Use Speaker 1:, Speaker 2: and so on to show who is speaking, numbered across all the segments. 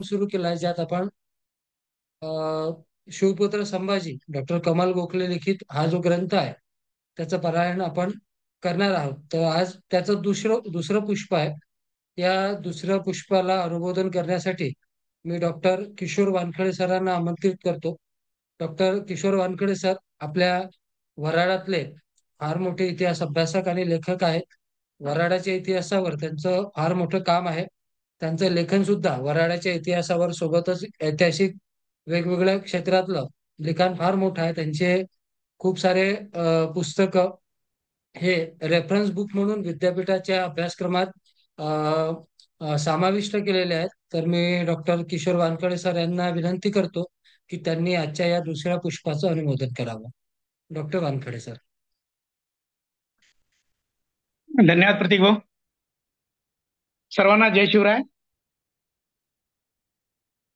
Speaker 1: सुरू केला आहे, ज्यात आपण शिवपुत्र संभाजी डॉक्टर कमाल गोखले लिखित हा जो ग्रंथ आहे त्याचं पारायण आपण करणार आहोत. तर आज त्याचं दुसरं दुसरं पुष्प आहे. या दुसऱ्या पुष्पाला अनुमोदन करण्यासाठी मी डॉक्टर किशोर वानखडे सरांना आमंत्रित करतो. डॉक्टर किशोर वानखडे सर आपल्या वऱ्हाडातले फार मोठे इतिहास अभ्यासक आणि लेखक आहेत. वऱ्हाडाच्या इतिहासावर त्यांचं फार मोठं काम आहे. त्यांचं लेखन सुद्धा वऱ्हाडाच्या इतिहासावर सोबतच ऐतिहासिक वेगवेगळ्या क्षेत्रातलं लिखाण फार मोठं आहे. त्यांचे खूप सारे पुस्तकं हे रेफरन्स बुक म्हणून विद्यापीठाच्या अभ्यासक्रमात अ, समाविष्ट केलेले आहेत. तर मी डॉक्टर किशोर वानखडे सर यांना विनंती करतो की त्यांनी आजच्या या दुसऱ्या पुष्पाचं अनुमोदन करावं. Doctor Wankhede sir.
Speaker 2: धन्यवाद प्रतीक भाऊ. सर्वांना जय शिवराय.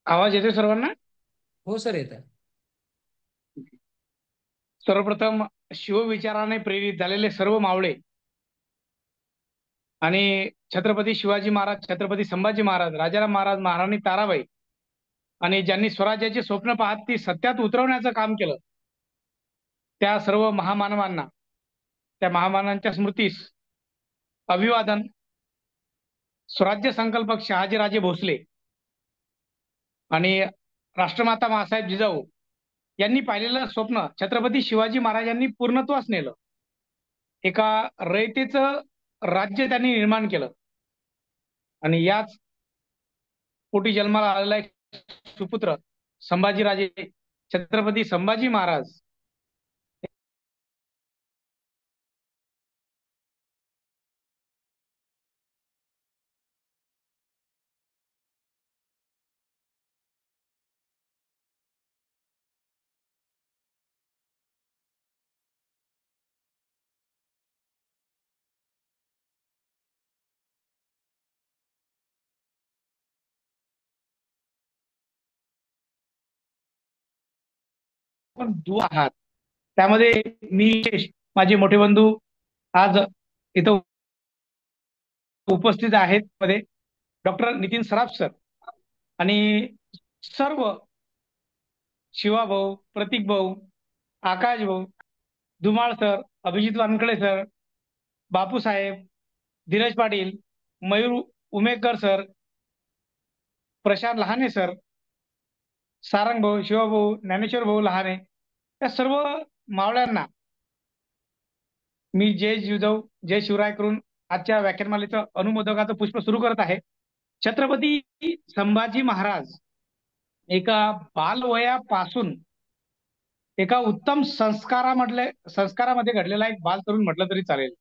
Speaker 2: आवाज येतोय सर्वांना?
Speaker 1: हो सर, येत आहे.
Speaker 2: सर्वप्रथम शिवविचाराने प्रेरित झालेले सर्व मावळे आणि छत्रपती शिवाजी महाराज, छत्रपती संभाजी महाराज, राजाराम महाराज, महाराणी ताराबाई आणि ज्यांनी स्वराज्याचे स्वप्न पाहत ती सत्यात उतरवण्याचं काम केलं, त्या सर्व महामानवांना, त्या महामानवांच्या स्मृतीस अभिवादन. स्वराज्य संकल्पक शहाजीराजे भोसले आणि राष्ट्रमाता माँसाहेब जिजाऊ यांनी पाहिलेलं स्वप्न छत्रपती शिवाजी महाराजांनी पूर्णत्वास नेलं. एका रयतेचं राज्य त्यांनी निर्माण केलं आणि याच पोटी जन्माला आलेला एक सुपुत्र संभाजीराजे, छत्रपती संभाजी महाराज पण दू आहात. त्यामध्ये मी, माझे मोठे बंधू आज इथं उपस्थित आहेत मध्ये डॉक्टर नितीन सराफ सर आणि सर्व शिवा भाऊ, प्रतीक भाऊ, आकाश भाऊ, धुमाळ सर, अभिजित वानखडे सर, बापू साहेब, धीरज पाटील, मयूर उमेकर सर, प्रशांत लहाने सर, सारंग भाऊ, शिवाभाऊ, ज्ञानेश्वर भाऊ लहाने, या सर्व मावळ्यांना मी जय जिजाऊ जय शिवराय करून आजच्या व्याख्यानमालेचं अनुमोदकाचं पुष्प सुरू करत आहे. छत्रपती संभाजी महाराज एका बालवयापासून एका उत्तम संस्कारामध्ये घडलेला एक बाल तरुण म्हटलं तरी चालेल.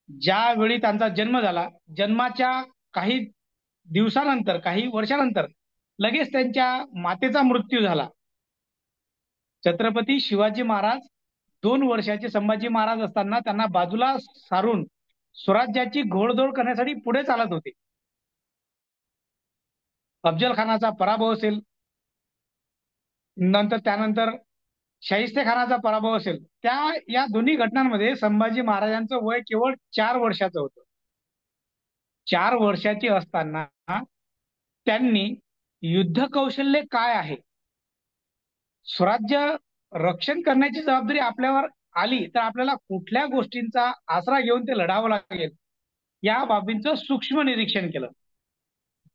Speaker 2: ज्यावेळी त्यांचा जन्म झाला, जन्माच्या काही दिवसानंतर, काही वर्षानंतर लगेच त्यांच्या मातेचा मृत्यू झाला. छत्रपती शिवाजी महाराज 2 वर्षाचे संभाजी महाराज असताना त्यांना बाजूला सारून स्वराज्याची घोडदौड करण्यासाठी पुढे चालत होते. अफजल खानाचा पराभव असेल, त्यानंतर शाहिस्ते खानाचा पराभव असेल, या दोन्ही घटनांमध्ये संभाजी महाराजांचं वय केवळ 4 वर्षाचं होतं. 4 वर्षाचे असताना त्यांनी युद्ध कौशल्य काय आहे, स्वराज्य रक्षण करण्याची जबाबदारी आपल्यावर आली तर आपल्याला कुठल्या गोष्टींचा आसरा घेऊन ते लढावं लागेल, या बाबींचं सूक्ष्म निरीक्षण केलं.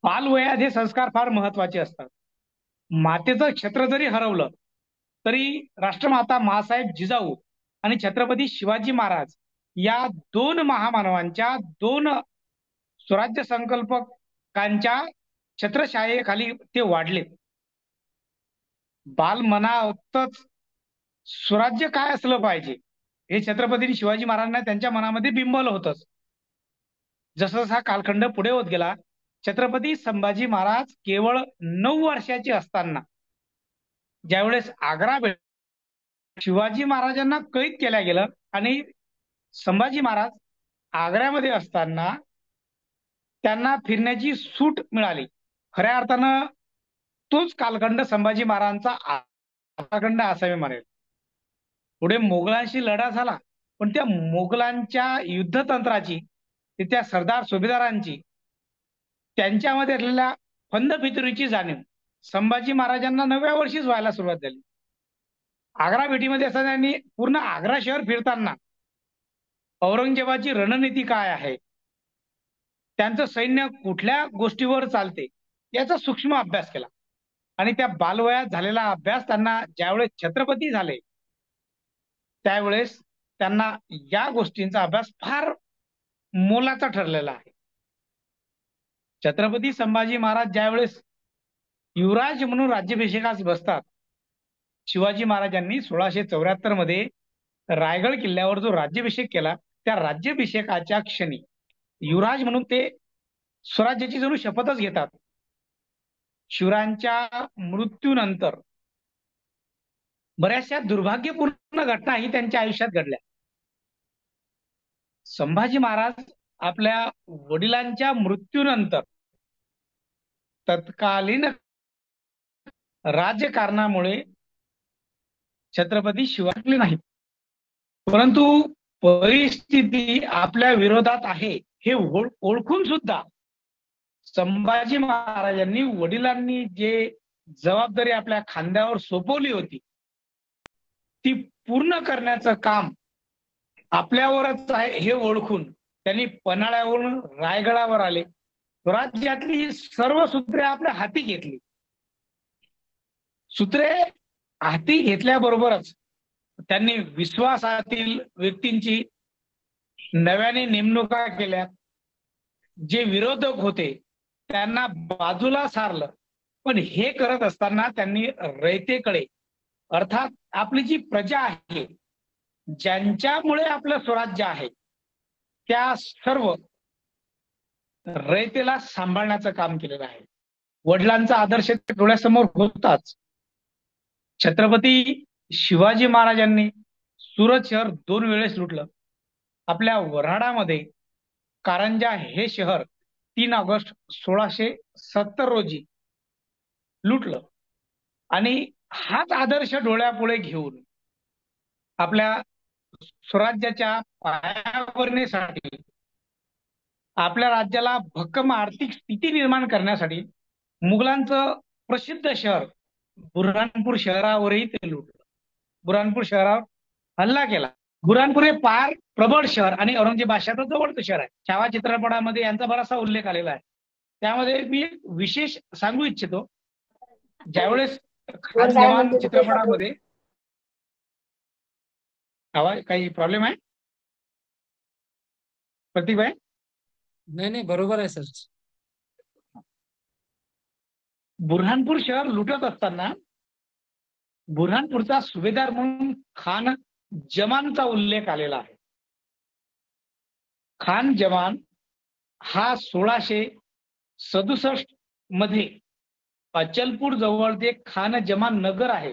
Speaker 2: बालवयात हे संस्कार फार महत्वाचे असतात. मातेचं छत्र जरी हरवलं तरी राष्ट्रमाता माँसाहेब जिजाऊ आणि छत्रपती शिवाजी महाराज या 2 महामानवांच्या, 2 स्वराज्य संकल्पकांच्या छत्रछायेखाली ते वाढले. बालमनातच स्वराज्य काय असलं पाहिजे हे छत्रपती शिवाजी महाराजांना त्यांच्या मनामध्ये बिंबवलं होतंच. जसा जसा कालखंड पुढे होत गेला, छत्रपती संभाजी महाराज केवळ 9 वर्षाचे असताना ज्यावेळेस आग्रा शिवाजी महाराजांना कैद केलं गेलं आणि संभाजी महाराज आग्र्यामध्ये असताना त्यांना फिरण्याची सूट मिळाली. खऱ्या अर्थानं तोच कालखंड संभाजी महाराजांचा कालखंड असावे म्हणेल. पुढे मोगलांशी लढा झाला, पण त्या मोगलांच्या युद्धतंत्राची, त्या सरदार सुभेदारांची, त्यांच्यामध्ये असलेल्या फंद फितुरीची जाणीव संभाजी महाराजांना 9व्या वर्षीच व्हायला सुरुवात झाली. आग्रा भेटीमध्ये असताना त्यांनी पूर्ण आग्रा शहर फिरताना औरंगजेबाची रणनीती काय आहे, त्यांचं सैन्य कुठल्या गोष्टीवर चालते, याचा सूक्ष्म अभ्यास केला. आणि त्या बालवयात झालेला अभ्यास त्यांना ज्यावेळेस छत्रपती झाले त्यावेळेस त्यांना या गोष्टींचा अभ्यास फार मोलाचा ठरलेला आहे. छत्रपती संभाजी महाराज ज्यावेळेस युवराज म्हणून राज्याभिषेकास बसतात, शिवाजी महाराजांनी 1674 मध्ये रायगड किल्ल्यावर जो राज्याभिषेक केला, त्या राज्याभिषेकाच्या क्षणी युवराज म्हणून ते स्वराज्याची जणू शपथच घेतात. शिवरायांच्या मृत्यूनंतर बऱ्याचशा दुर्भाग्यपूर्ण घटनाही त्यांच्या आयुष्यात घडल्या. संभाजी महाराज आपल्या वडिलांच्या मृत्यूनंतर तत्कालीन राजकारणामुळे छत्रपती शिवाजी नाही, परंतु परिस्थिती आपल्या विरोधात आहे हे ओळखून सुद्धा संभाजी महाराजांनी वडिलांनी जे जबाबदारी आपल्या खांद्यावर सोपवली होती ती पूर्ण करण्याचं काम आपल्यावरच आहे हे ओळखून त्यांनी पन्हाळ्यावरून रायगडावर आले. स्वराज्यातली सर्व सूत्रे आपल्या हाती घेतली. सूत्रे हाती घेतल्याबरोबरच त्यांनी विश्वासातील व्यक्तींची नव्याने नेमणुका केल्या. जे विरोधक होते त्यांना बाजूला सारलं. पण हे करत असताना त्यांनी रयतेकडे, अर्थात आपली जी प्रजा आहे, ज्यांच्यामुळे आपलं स्वराज्य आहे, त्या सर्व रयतेला सांभाळण्याचं काम केलेलं आहे. वडिलांचा आदर्श डोळ्यासमोर होताच छत्रपती शिवाजी महाराजांनी सुरत शहर 2 वेळेस लुटलं. आपल्या वऱ्हाडामध्ये कारंजा हे शहर 3 ऑगस्ट 1670 रोजी लुटलं. आणि हाच आदर्श डोळ्यापुढे घेऊन आपल्या स्वराज्याच्या पायाभरणीसाठी, आपल्या राज्याला भक्कम आर्थिक स्थिती निर्माण करण्यासाठी मुघलांचं प्रसिद्ध शहर बुऱ्हाणपूर शहरावरही ते लुटलं. बुऱ्हाणपूर शहरावर हल्ला केला. बुऱ्हाणपूर हे फार प्रबळ शहर आणि औरंगजेब बादशहाचं जवळचं शहर आहे. छावा चित्रपटामध्ये यांचा बराचसा उल्लेख आलेला आहे. त्यामध्ये मी विशेष सांगू इच्छितो, ज्यावेळेस खान जवान चित्रपटामध्ये आवाज काही प्रॉब्लेम आहे प्रतीक भाई?
Speaker 1: नाही नाही, बरोबर आहे सर.
Speaker 2: बुऱ्हाणपूर शहर लुटत असताना बुऱ्हाणपूरचा सुभेदार म्हणून खान जमानचा उल्लेख आलेला आहे. खान जमान हा 1667 मध्ये अचलपूर जवळ जे खान जमान नगर आहे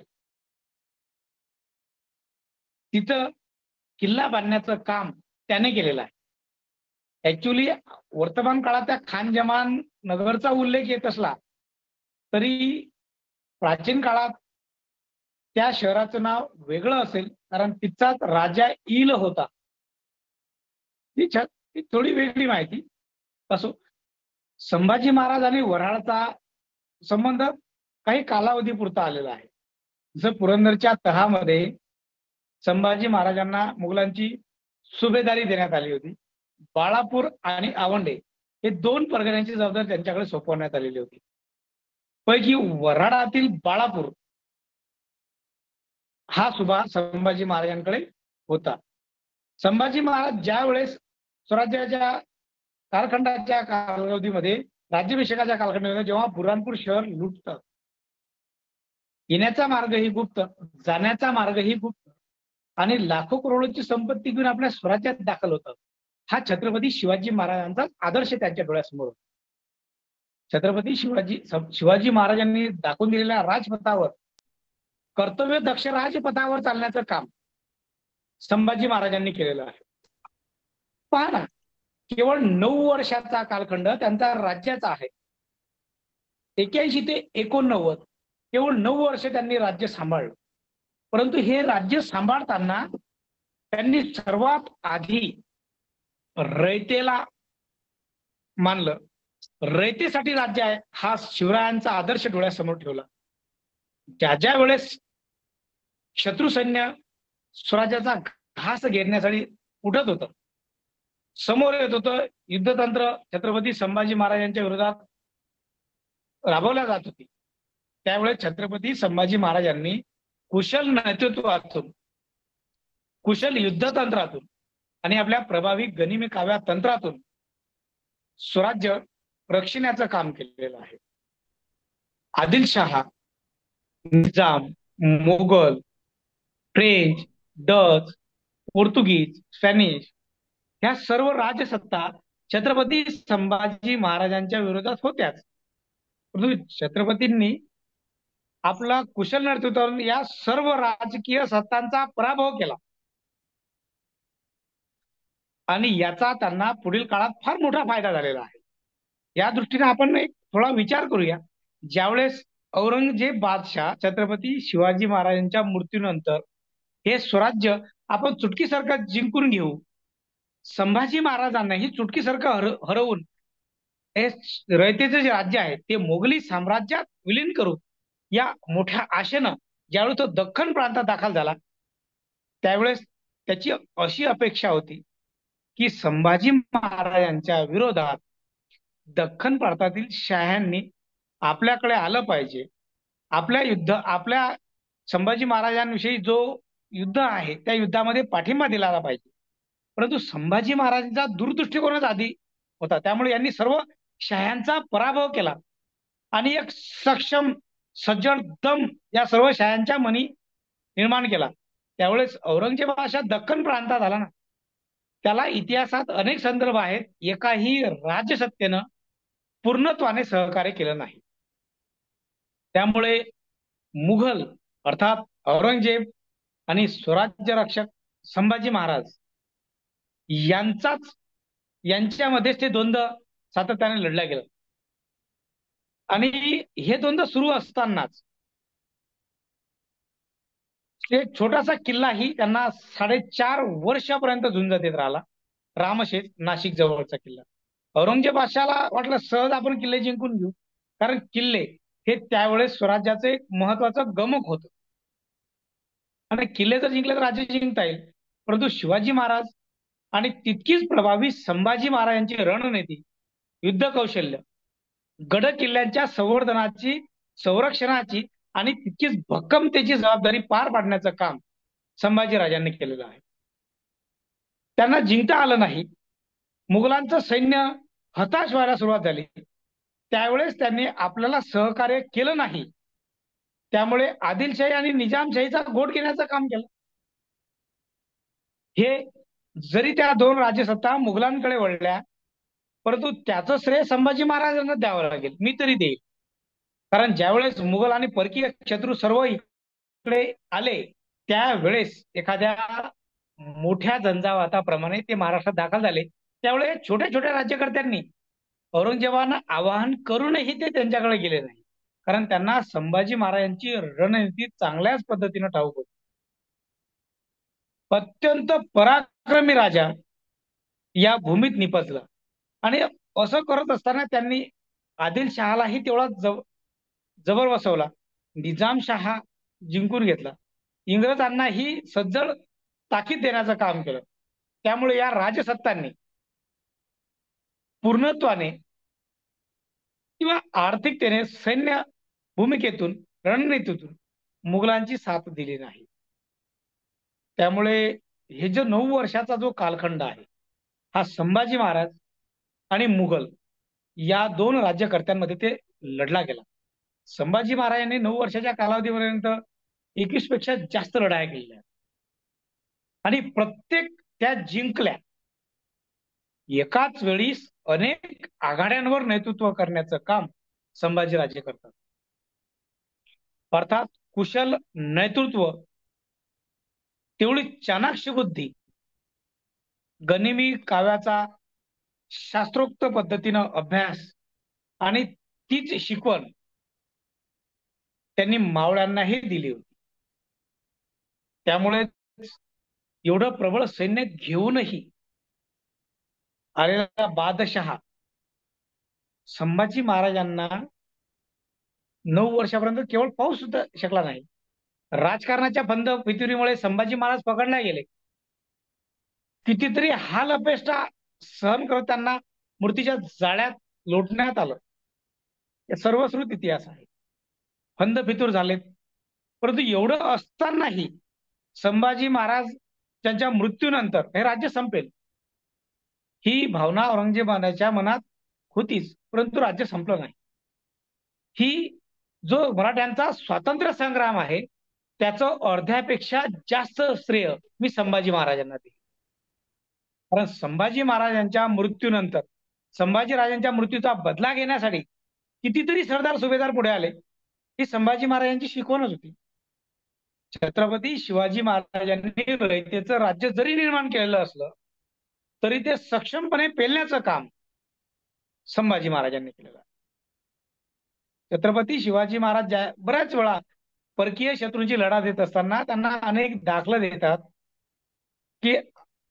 Speaker 2: तिथं किल्ला बांधण्याचं काम त्याने केलेलं आहे. ऍक्च्युली वर्तमान काळात त्या खान जमान नगरचा उल्लेख येत असला तरी प्राचीन काळात त्या शहराचं नाव वेगळं असेल, कारण तिथचाच राजा ईल होता. ती थोडी वेगळी माहिती असो. संभाजी महाराज आणि वऱ्हाडचा संबंध काही कालावधीपुरता आलेला आहे. जर पुरंदरच्या तहामध्ये संभाजी महाराजांना मुघलांची सुभेदारी देण्यात आली होती. बाळापूर आणि आवंडे हे 2 परगण्यांची जबाबदारी त्यांच्याकडे सोपवण्यात आलेली होती. पैकी वऱ्हाडातील बाळापूर हा सुभा संभाजी महाराजांकडे होता. संभाजी महाराज ज्या वेळेस स्वराज्याच्या कालखंडाच्या कालावधीमध्ये, राज्याभिषेकाच्या कालखंडामध्ये जेव्हा बुऱ्हाणपूर शहर लुटतं, येण्याचा मार्गही गुप्त, जाण्याचा मार्गही गुप्त आणि लाखो करोडोची संपत्ती घेऊन आपल्या स्वराज्यात दाखल होतं, हा छत्रपती शिवाजी महाराजांचा आदर्श त्यांच्या डोळ्यासमोर होता. छत्रपती शिवाजी महाराजांनी दाखवून दिलेल्या राजपथावर, कर्तव्य दक्ष राजपथावर चालण्याचं काम संभाजी महाराजांनी केलेलं आहे. पहा ना, केवळ 9 वर्षाचा कालखंड त्यांचा राज्याचा आहे. 81 ते 89 केवळ 9 वर्ष त्यांनी राज्य सांभाळलं. परंतु हे राज्य सांभाळताना त्यांनी सर्वात आधी रयतेला मानलं, रयतेसाठी राज्य आहे हा शिवरायांचा आदर्श डोळ्यासमोर ठेवला. ज्या ज्या वेळेस शत्रू सैन्य स्वराज्याचा घास घेण्यासाठी उठत होतं, समोर येत होतं, युद्धतंत्र छत्रपती संभाजी महाराजांच्या विरोधात राबवल्या जात होती, त्यावेळेस छत्रपती संभाजी महाराजांनी कुशल नेतृत्वातून, कुशल युद्धतंत्रातून आणि आपल्या प्रभावी गनिमी काव्या तंत्रातून स्वराज्य रक्षण्याचं काम केलेलं आहे. आदिलशहा, निजाम, मोगल, फ्रेंच, डच, पोर्तुगीज, स्पॅनिश ह्या सर्व राजसत्ता छत्रपती संभाजी महाराजांच्या विरोधात होत्याच. परंतु छत्रपतींनी आपला कुशल नेतृत्वातून या सर्व राजकीय सत्तांचा पराभव केला आणि याचा त्यांना पुढील काळात फार मोठा फायदा झालेला आहे. या दृष्टीने आपण एक थोडा विचार करूया. ज्यावेळेस औरंगजेब बादशाह छत्रपती शिवाजी महाराजांच्या मृत्यूनंतर हे स्वराज्य आपण चुटकीसारखं जिंकून घेऊ, संभाजी महाराजांनाही चुटकीसारखं हरवून हे रयतेचे जे राज्य आहे ते मोगली साम्राज्यात विलीन करू या मोठ्या आशेनं ज्यावेळी तो दख्खन प्रांतात दाखल झाला, त्यावेळेस त्याची अशी अपेक्षा होती की संभाजी महाराजांच्या विरोधात दख्खन प्रांतातील शाह्यांनी आपल्याकडे आलं पाहिजे, आपल्या संभाजी महाराजांविषयी जो युद्ध आहे त्या युद्धामध्ये पाठिंबा दिला पाहिजे. परंतु संभाजी महाराजांचा दूरदृष्टिकोनच आधी होता, त्यामुळे यांनी सर्व शाह्यांचा पराभव केला आणि एक सक्षम, सज्जड दम या सर्व शाह्यांच्या मनी निर्माण केला. त्यावेळेस औरंगजेब अशा दख्खन प्रांतात आला ना, त्याला इतिहासात अनेक संदर्भ आहेत, एकाही राजसत्तेनं पूर्णत्वाने सहकार्य केलं नाही. त्यामुळे मुघल अर्थात औरंगजेब आणि स्वराज्य रक्षक संभाजी महाराज यांच्यामध्येच ते द्वंद्व सातत्याने लढला गेला. आणि हे द्वंद्व सुरू असतानाच एक छोटासा किल्लाही त्यांना 4.5 वर्षापर्यंत झुंज देत राहिला, रामशेज, नाशिक जवळचा किल्ला. औरंगजेब बादशाहला वाटलं सहज आपण किल्ले जिंकून घेऊ, कारण किल्ले हे त्यावेळेस स्वराज्याचं एक महत्वाचं गमक होतं आणि किल्ले जर जिंकले तर राज्य जिंकता येईल. परंतु शिवाजी महाराज आणि तितकीच प्रभावी संभाजी महाराजांची रणनीती, युद्ध कौशल्य, गड किल्ल्यांच्या संवर्धनाची, संरक्षणाची आणि तितकीच भक्कमतेची जबाबदारी पार पाडण्याचं काम संभाजीराजांनी केलेलं आहे. त्यांना जिंकता आलं नाही, मुघलांचं सैन्य हताश व्हायला सुरुवात झाली, त्यावेळेस त्यांनी आपल्याला सहकार्य केलं नाही, त्यामुळे आदिलशाही आणि निजामशाहीचा गोट घेण्याचं काम केलं. हे जरी त्या दोन राज्यसत्ता मुघलांकडे वळल्या, परंतु त्याचं श्रेय संभाजी महाराजांना द्यावं लागेल, मी तरी देईल. कारण ज्यावेळेस मुघल आणि परकीय शत्रू सर्व इकडे आले, त्यावेळेस एखाद्या मोठ्या झंझावाताप्रमाणे ते महाराष्ट्रात दाखल झाले, त्यावेळेस छोट्या छोट्या राज्यकर्त्यांनी औरंगजेबांना आवाहन करूनही ते त्यांच्याकडे गेले नाही, कारण त्यांना संभाजी महाराजांची रणनीती चांगल्याच पद्धतीनं ठाऊक होती. अत्यंत पराक्रमी राजा या भूमीत निपजला आणि असं करत असताना त्यांनी आदिलशहालाही तेवढा जबर बसवला, निजामशहा जिंकून घेतला, इंग्रजांनाही सज्जड ताकीद देण्याचं काम केलं. त्यामुळे या राजसत्तांनी पूर्णत्वाने किंवा आर्थिकतेने सैन्य भूमिकेतून, रणनीतीतून मुघलांची साथ दिली नाही. त्यामुळे हे जो 9 वर्षाचा जो कालखंड आहे, हा संभाजी महाराज आणि मुघल या दोन राज्यकर्त्यांमध्ये ते लढला गेला. संभाजी महाराजांनी 9 वर्षाच्या कालावधीपर्यंत 21 पेक्षा जास्त लढाया केलेल्या आणि प्रत्येक त्या जिंकल्या. एकाच वेळी अनेक आघाड्यांवर नेतृत्व करण्याचं काम संभाजीराजे करतात. अर्थात कुशल नेतृत्व, तेवढी चाणाक्ष बुद्धी, गनिमी काव्याचा शास्त्रोक्त पद्धतीनं अभ्यास आणि तीच शिकवण त्यांनी मावळ्यांनाही दिली होती. त्यामुळे एवढं प्रबळ सैन्य घेऊनही आलेला बादशहा संभाजी महाराजांना 9 वर्षापर्यंत केवळ पाहू सुद्धा शकला नाही. राजकारणाच्या फंद फितुरीमुळे संभाजी महाराज पकडले गेले. कितीतरी हाल अपेष्टा सहन करत त्यांना मूर्तीच्या जाळ्यात लोटण्यात आलं. हे सर्वश्रुत इतिहास आहे. फंद फितूर झालेत. परंतु एवढं असतानाही संभाजी महाराज त्यांच्या मृत्यूनंतर हे राज्य संपेल ही भावना औरंगजेबाच्या मनात होतीच, परंतु राज्य संपलं नाही. ही जो मराठ्यांचा स्वातंत्र्य संग्राम आहे त्याचं अर्ध्यापेक्षा जास्त श्रेय मी संभाजी महाराजांना देईन. कारण संभाजी महाराजांच्या मृत्यूनंतर संभाजीराजांच्या मृत्यूचा बदला घेण्यासाठी कितीतरी सरदार सुभेदार पुढे आले. ही संभाजी महाराजांची शिकवणच होती. छत्रपती शिवाजी महाराजांनी रयतेचं राज्य जरी निर्माण केलेलं असलं तरी ते सक्षमपणे पेलण्याचं काम संभाजी महाराजांनी केलेलं आहे. छत्रपती शिवाजी महाराज बऱ्याच वेळा परकीय शत्रूंची लढा देत असताना त्यांना अनेक दाखलं देतात की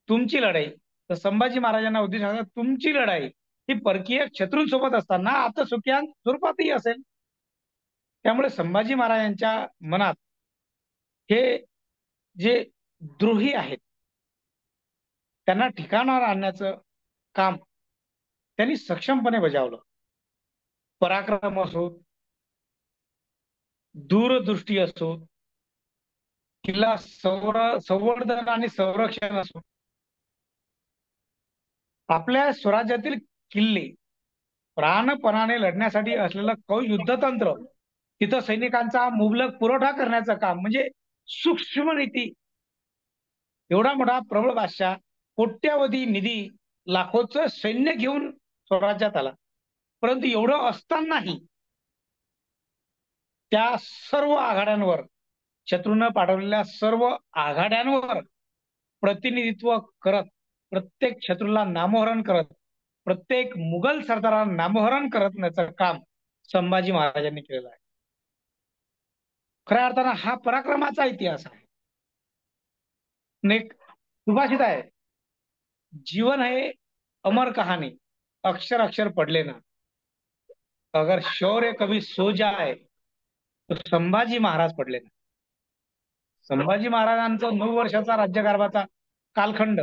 Speaker 2: तुमची लढाई, तर संभाजी महाराजांना उद्देश सांगतात तुमची लढाई ही परकीय शत्रूंसोबत असताना आता सुख्यान स्वरूपातही असेल. त्यामुळे संभाजी महाराजांच्या मनात हे जे द्रोही आहेत त्यांना ठिकाणावर आणण्याचं काम त्यांनी सक्षमपणे बजावलं. पराक्रम असो, दूरदृष्टी असो, किल्ला संवर्धन आणि संरक्षण असो, आपल्या स्वराज्यातील किल्ले प्राणपणाने लढण्यासाठी असलेलं युद्धतंत्र, तिथं सैनिकांचा मुबलक पुरवठा करण्याचं काम म्हणजे सूक्ष्म नीती. एवढा मोठा प्रबळ बादशाह कोट्यावधी निधी लाखोचं सैन्य घेऊन स्वराज्यात आला, परंतु एवढं असतानाही त्या सर्व आघाड्यांवर, शत्रूनं पाठवलेल्या सर्व आघाड्यांवर प्रतिनिधित्व करत, प्रत्येक शत्रूला नामोहरण करत, प्रत्येक मुघल सरदारांना नामोहरण करण्याचं काम संभाजी महाराजांनी केलेलं आहे. खऱ्या अर्थानं हा पराक्रमाचा इतिहास आहे. एक सुभाषित आहे, जीवन है अमर कहानी, अक्षर अक्षर पडले ना, अगर शौर्य कभी सो जाए तो संभाजी महाराज पडले ना. संभाजी महाराजांचा 9 वर्षाचा राज्यकारभाराचा कालखंड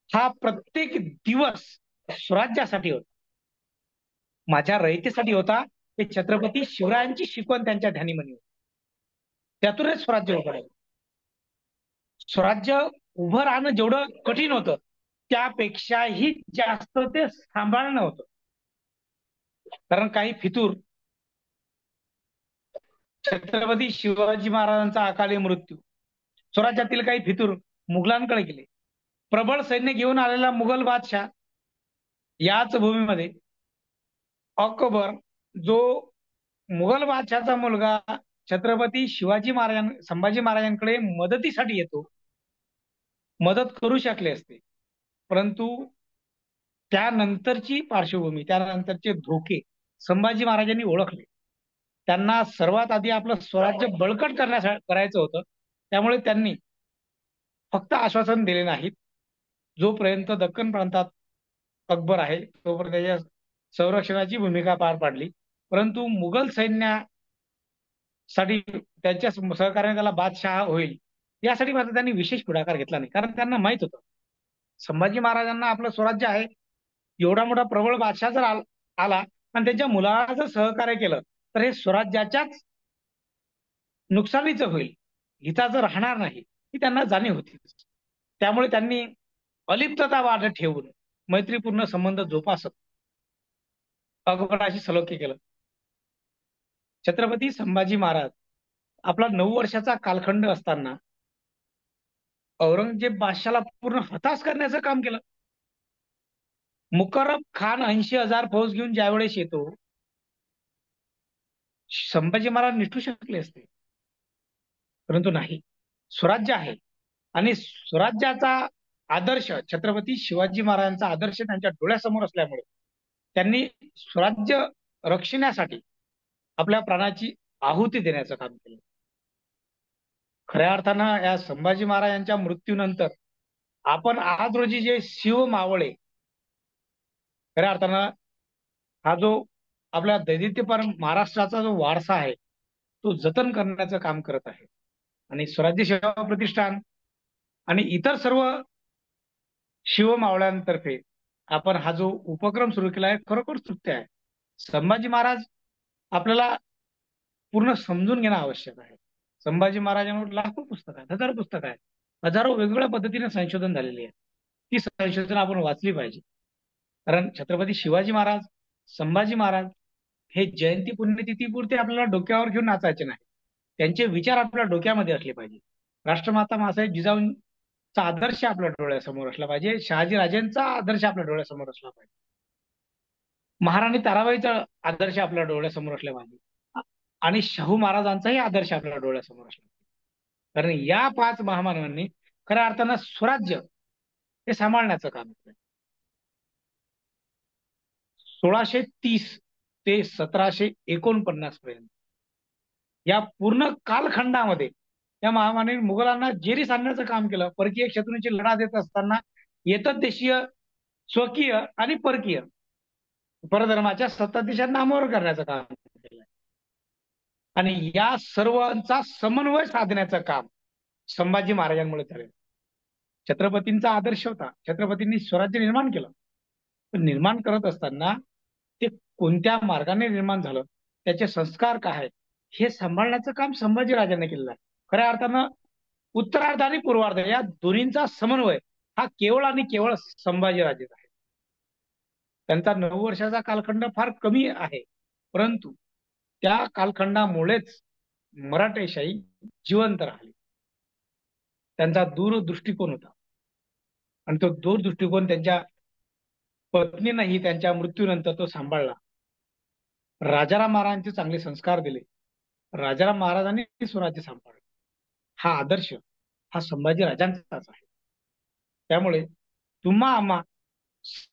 Speaker 2: हा प्रत्येक दिवस स्वराज्यासाठी होता, माझ्या रयतेसाठी होता. ते छत्रपती शिवरायांची शिकवण त्यांच्या ध्यानीमनी होती. त्यातूनच स्वराज्य उभं राहिलं. स्वराज्य उभं राहणं जेवढं कठीण होतं त्यापेक्षाही जास्त ते सांभाळणं होतं. कारण काही फितूर छत्रपती शिवाजी महाराजांचा अकाली मृत्यू, स्वराज्यातील काही फितूर मुघलांकडे गेले. प्रबळ सैन्य घेऊन आलेला मुघल बादशाह याच भूमीमध्ये अकबर, जो मुघल बादशाहचा मुलगा छत्रपती संभाजी महाराजांकडे मदतीसाठी येतो, मदत करू शकले असते, परंतु त्यानंतरची पार्श्वभूमी, त्यानंतरचे धोके संभाजी महाराजांनी ओळखले. त्यांना सर्वात आधी आपलं स्वराज्य बळकट करायचं होतं. त्यामुळे त्यांनी फक्त आश्वासन दिले नाहीत, जोपर्यंत दक्खन प्रांतात अकबर आहे तोपर्यंत त्याच्या संरक्षणाची भूमिका पार पाडली. परंतु मुघल सैन्यासाठी त्यांच्या सहकार्याने त्याला बादशाह होईल यासाठी मात्र त्यांनी विशेष पुढाकार घेतला नाही. कारण त्यांना माहित होतं संभाजी महाराजांना आपलं स्वराज्य आहे, एवढा मोठा प्रबळ बादशाह जर आला आणि त्यांच्या मुलाला जर सहकार्य केलं तर हे स्वराज्याच्याच नुकसानीचं होईल, हिताचं राहणार नाही, ही त्यांना जाणीव होती. त्यामुळे त्यांनी अलिप्तता वाढत ठेवून मैत्रीपूर्ण संबंध जोपासत अकबराशी सलोख्य केलं. छत्रपती संभाजी महाराज आपला 9 वर्षाचा कालखंड असताना औरंगजेब बादशाला पूर्ण हताश करण्याचं काम केलं. मुकर्रब खान 80,000 फौज घेऊन ज्यावेळेस येतो, संभाजी महाराज निष्ठू शकले असते, परंतु नाही. स्वराज्य आहे आणि स्वराज्याचा आदर्श, छत्रपती शिवाजी महाराजांचा आदर्श त्यांच्या डोळ्यासमोर असल्यामुळे त्यांनी स्वराज्य रक्षणासाठी आपल्या प्राणाची आहुती देण्याचं काम केलं. खऱ्या अर्थानं या संभाजी महाराजांच्या मृत्यूनंतर आपण आज रोजी जे शिव मावळे खऱ्या अर्थानं हा जो आपल्या दैदिप्यमान महाराष्ट्राचा जो वारसा आहे तो जतन करण्याचं काम करत आहे. आणि स्वराज्य सेवा प्रतिष्ठान आणि इतर सर्व शिवमावळ्यांतर्फे आपण हा जो उपक्रम सुरू केला आहे खरोखर स्तुत्य आहे. संभाजी महाराज आपल्याला पूर्ण समजून घेणं आवश्यक आहे. संभाजी महाराजांवर लाखो पुस्तकं आहेत, हजारो पुस्तकं आहेत, हजारो वेगवेगळ्या पद्धतीने संशोधन झालेली आहे. ती संशोधन आपण वाचली पाहिजे. कारण छत्रपती शिवाजी महाराज, संभाजी महाराज हे जयंती पुण्यतिथीपुरते आपल्याला डोक्यावर घेऊन नाचायचे नाही. त्यांचे विचार आपल्या डोक्यामध्ये असले पाहिजे. राष्ट्रमाता मासाहेब जिजाऊंचा आदर्श आपल्या डोळ्यासमोर असला पाहिजे. शहाजी राजेंचा आदर्श आपल्या डोळ्यासमोर असला पाहिजे. महाराणी ताराबाईचा आदर्श आपल्या डोळ्यासमोर असला पाहिजे. आणि शाहू महाराजांचाही आदर्श आपल्या डोळ्यासमोर असला पाहिजे. कारण या 5 महामानवांनी खऱ्या अर्थानं स्वराज्य हे सांभाळण्याचं काम केलं. 1630 ते 1749 पर्यंत या पूर्ण कालखंडामध्ये या महामाने मुघलांना जेरीस आणण्याचं काम केलं. परकीय शत्रूंची लढा देत असताना येतदेशीय, स्वकीय आणि परकीय परधर्माच्या सत्ताधीशांना नामोहर करण्याचं काम केलं. आणि या सर्वांचा समन्वय साधण्याचं काम संभाजी महाराजांमुळे झालेलं. छत्रपतींचा आदर्श होता. छत्रपतींनी स्वराज्य निर्माण केलं. पण निर्माण करत असताना ते कोणत्या मार्गाने निर्माण झालं, त्याचे संस्कार काय आहेत, हे सांभाळण्याचं काम संभाजीराजांनी केलेलं आहे. खऱ्या अर्थानं उत्तरार्ध आणि पूर्वार्ध या दोन्हींचा समन्वय हा केवळ आणि केवळ संभाजीराजेचा आहे. त्यांचा 9 वर्षाचा कालखंड फार कमी आहे, परंतु त्या कालखंडामुळेच मराठेशाही जिवंत राहिली. त्यांचा दूरदृष्टिकोन होता आणि तो दूरदृष्टिकोन त्यांच्या पत्नीनंही त्यांच्या मृत्यूनंतर तो सांभाळला. राजाराम महाराजांचे चांगले संस्कार दिले. राजाराम महाराजांनी स्वराज्य सांभाळलं. हा आदर्श हा संभाजी राजांचाच आहे. त्यामुळे तुम्हा आम्हा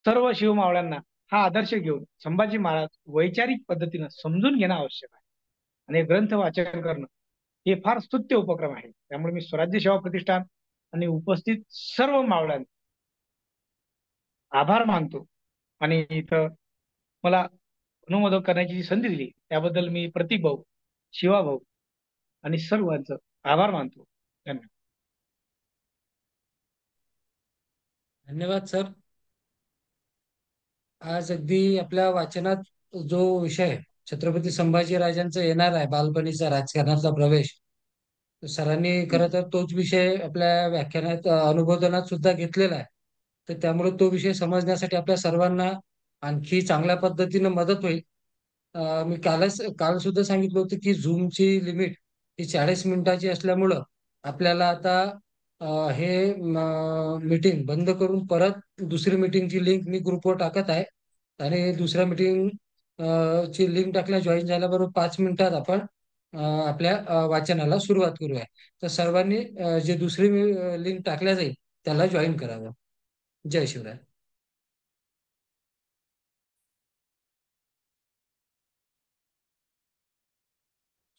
Speaker 2: सर्व शिवमावळ्यांना हा आदर्श घेऊन संभाजी महाराज वैचारिक पद्धतीनं समजून घेणं आवश्यक आहे. आणि ग्रंथ वाचन करणं हे फार स्तुत्य उपक्रम आहे. त्यामुळे मी स्वराज्य सेवा प्रतिष्ठान आणि उपस्थित सर्व मावळ्यांचे आभार मानतो. आणि इथं मला अनुमोदन करण्याची जी संधी दिली त्याबद्दल मी प्रतीक भाऊ, शिवा भाऊ आणि सर्वांचं आभार मानतो. धन्यवाद.
Speaker 1: धन्यवाद सर. आज अगदी आपल्या वाचनात जो विषय छत्रपती संभाजीराजांचा येणार आहे, बालपणीचा राजकारणातला प्रवेश, सरांनी खरं तर तोच विषय आपल्या व्याख्यानात अनुबोधनात सुद्धा घेतलेला आहे. तर त्यामुळे तो विषय समजण्यासाठी आपल्या सर्वांना आणखी चांगल्या पद्धतीनं मदत होईल. मी काल सुद्धा सांगितलं होतं की झूमची लिमिट ही 40 मिनिटाची असल्यामुळं आपल्याला आता हे मीटिंग बंद करून परत दुसरी मीटिंगची लिंक मी ग्रुपवर टाकत आहे. आणि दुसऱ्या मीटिंग ची लिंक टाकल्या जॉईन झाल्याबरोबर 5 मिनिटात आपण आपल्या वाचनाला सुरुवात करूया. तर सर्वांनी जे दुसरी लिंक टाकल्या जाईल त्याला जॉईन करावं. जय शिवराय.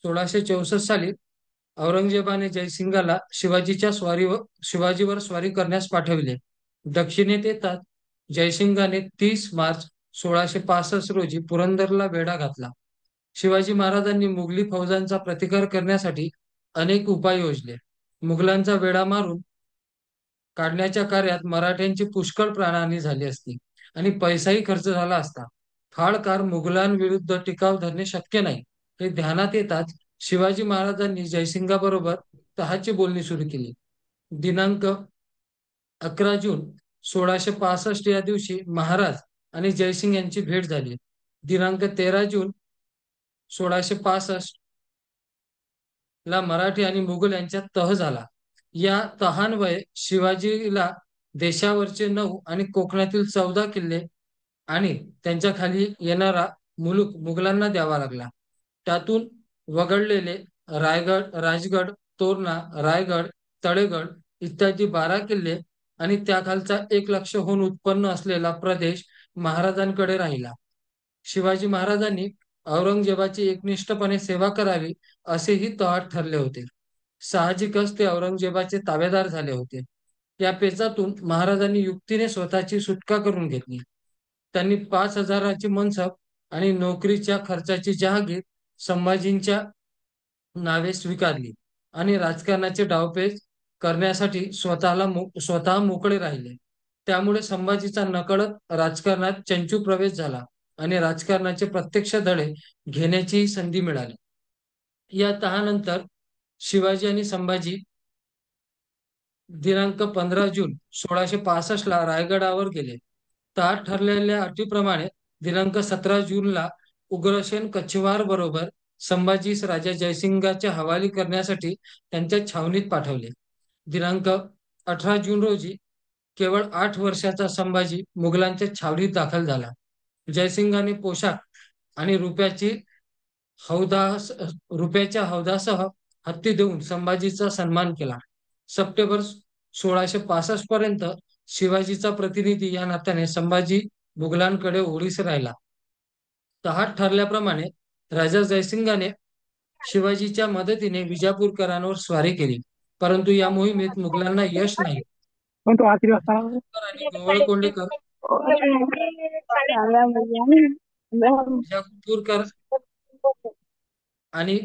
Speaker 1: 1664 साली औरंगजेबाने जयसिंगाला शिवाजीवर स्वारी करण्यास पाठविले. दक्षिणेत येतात जयसिंगाने 30 मार्च 1665 रोजी पुरंदरला वेढा घातला. शिवाजी महाराजांनी मुघली फौजांचा प्रतिकार करण्यासाठी अनेक उपाय योजले. मुघलांचा वेढा मारून काढण्याच्या कार्यात मराठ्यांची पुष्कळ प्राणहानी झाली असती आणि पैसाही खर्च झाला असता. फाळ काळ मुघलांविरुद्ध टिकाव धरणे शक्य नाही हे ध्यानात येताच शिवाजी महाराजांनी जयसिंगाबरोबर तहाची बोलणी सुरू केली. दिनांक 11 जून 1665 या दिवशी महाराज आणि जयसिंग यांची भेट झाली. दिनांक 13 जून 1665 ला मराठी आणि मुघल यांच्यात तह झाला. या तहान्वये शिवाजीला देशावरचे 9 आणि कोकणातील 14 किल्ले आणि त्यांच्या खाली येणारा मुलूक मुघलांना द्यावा लागला. त्यातून वगळलेले राजगड, तोरणा, रायगड, तळेगड इत्यादी 12 किल्ले आणि त्याखालचा 1 लाखहून उत्पन्न असलेला प्रदेश महाराजांकडे राहिला. शिवाजी महाराजांनी औरंगजेबाची एकनिष्ठपणे सेवा करावी असेही तहात ठरले होते. साहजिकच ते औरंगजेबाचे ताबेदार झाले होते. या पेचातून महाराजांनी युक्तीने स्वतःची सुटका करून घेतली. त्यांनी 5,000ची मनसब आणि नोकरीच्या खर्चाची जहागीर संभाजींच्या नावे स्वीकारली आणि राजकारणाचे डावपेच करण्यासाठी स्वतः मोकळे राहिले. त्यामुळे संभाजीचा नकळत राजकारणात चंचू प्रवेश झाला आणि राजकारणाचे प्रत्यक्ष धडे घेण्याची संधी मिळाली. या तहानंतर शिवाजी आणि संभाजी दिनांक 15 जून 1665 ला रायगडावर गेले. तहात ठरलेल्या अटीप्रमाणे दिनांक 17 जूनला उग्रसेन कछवार बरोबर संभाजीस राजा जयसिंगाच्या हवाली करण्यासाठी त्यांच्या छावणीत पाठवले. दिनांक 18 जून रोजी केवळ 8 वर्षाचा संभाजी मुघलांच्या छावणीत दाखल झाला. जयसिंगाने पोशाख आणि हौदास रुपयाच्या हौदासह हत्ती देऊन संभाजीचा सन्मान केला. सप्टेंबर 1665 पर्यंत शिवाजीचा प्रतिनिधी या नात्याने संभाजी मुघलांकडे ओळीस राहिला. तहात ठरल्याप्रमाणे राजा जयसिंगाने शिवाजीच्या मदतीने विजापूरकरांवर स्वारी केली, परंतु या मोहिमेत मुघलांना यश नाही.
Speaker 2: पण तो आखिरी वाजता
Speaker 1: आणि गोवळकोंडेकर विजापूरकर आणि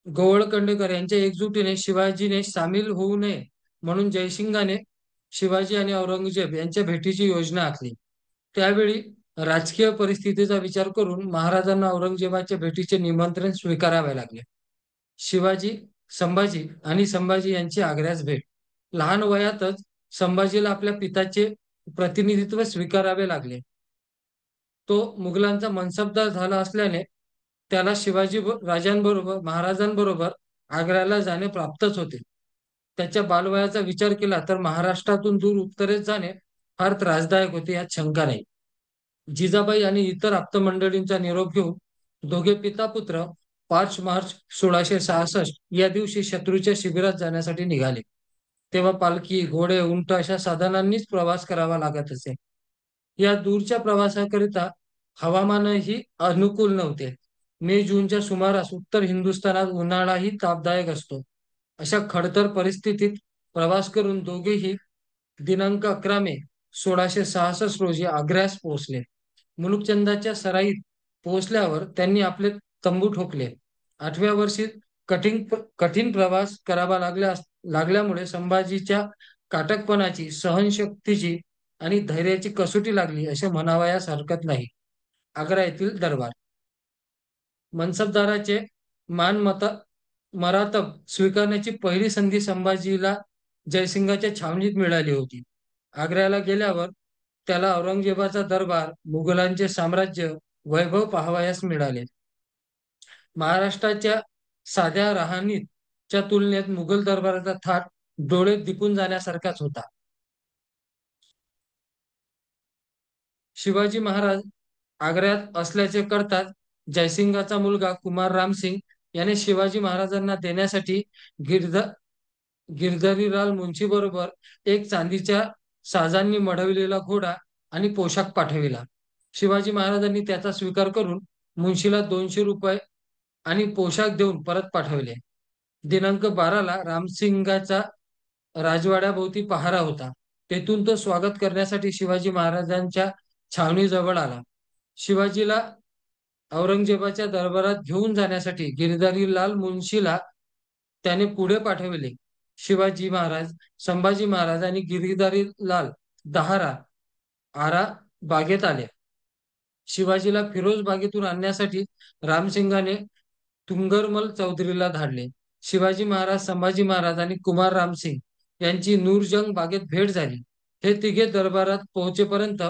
Speaker 1: गोवळकोंडेकर यांच्या एकजुटीने शिवाजीने सामील होऊ नये म्हणून जयसिंगाने शिवाजी आणि औरंगजेब यांच्या भेटीची योजना आखली. त्यावेळी राजकीय परिस्थितीचा विचार करून महाराजांना औरंगजेबाच्या भेटीचे निमंत्रण स्वीकारावे लागले. संभाजी आणि संभाजी यांची आग्र्यास भेट. लहान वयातच संभाजीला आपल्या पित्याचे प्रतिनिधित्व स्वीकारावे लागले. तो मुघलांचा मनसबदार झाला असल्याने त्याला राजांबरोबर महाराजांबरोबर आग्र्याला जाणे प्राप्तच होते. त्याच्या बालवयाचा विचार केला तर महाराष्ट्रातून दूर उत्तरेस जाणे फार त्रासदायक होते, यात शंका नाही. जिजाबाई आणि इतर आप्तमंडळींचा निरोप घेऊन दोघे पिता पुत्र 5 मार्च 1666 या दिवशी शत्रूच्या शिबिरात जाण्यासाठी निघाले. तेव्हा पालखी, घोडे, उंट अशा साधनांनीच प्रवास करावा लागत असे. या दूरच्या प्रवासाकरिता हवामानही अनुकूल नव्हते. मे जूनच्या सुमारास उत्तर हिंदुस्थानात उन्हाळाही तापदायक असतो. अशा खडतर परिस्थितीत प्रवास करून दोघेही दिनांक 11 मे 1666 रोजी आग्र्यास पोहोचले. मुलुकचंदाच्या सराईत पोहोचल्यावर त्यांनी आपले तंबू ठोकले. 8व्या वर्षी कठीण प्रवास करावा लागल्यामुळे संभाजीच्या काटकपणाची, सहनशक्तीची आणि धैर्याची कसोटी लागली असे म्हणावयास हरकत नाही. आग्रा येथील दरबार. मनसबदाराचे मरातब स्वीकारण्याची पहिली संधी संभाजीला जयसिंगाच्या छावणीत मिळाली होती. आग्र्याला गेल्यावर त्याला औरंगजेबाचा दरबार, मुघलांचे साम्राज्य, वैभव पाहावयास मिळाले. महाराष्ट्राच्या साध्या राहणीच्या तुलनेत मुघल दरबाराचा थाट डोळे दिपून जाण्यासारखाच होता. शिवाजी महाराज आग्र्यात असल्याचे कळताच जयसिंगाचा मुलगा कुमार रामसिंग याने शिवाजी महाराजांना देण्यासाठी गिरधरीलाल मुंशी बरोबर एक चांदीच्या साजांनी मढविलेला घोडा आणि पोशाख पाठविला. शिवाजी महाराजांनी त्याचा स्वीकार करून मुंशीला 200 रुपये आणि पोशाख देऊन परत पाठवले. दिनांक 12 रामसिंगाचा राजवाड्याभोवती पहारा होता. तेथून तो स्वागत करण्यासाठी शिवाजी महाराजांच्या छावणीजवळ आला. शिवाजीला औरंगजेबाच्या दरबारात घेऊन जाण्यासाठी गिरधारीलाल मुंशीला त्याने पुढे पाठविले. शिवाजी महाराज, संभाजी महाराज आणि गिरधारीलाल आरा बागेत आले. शिवाजीला फिरोज बागेतून आणण्यासाठी रामसिंगाने तुंगरमल चौधरीला धाडले. शिवाजी महाराज, संभाजी महाराज आणि कुमार रामसिंग यांची नूरजंग बागेत भेट झाली. हे तिघे दरबारात पोहोचेपर्यंत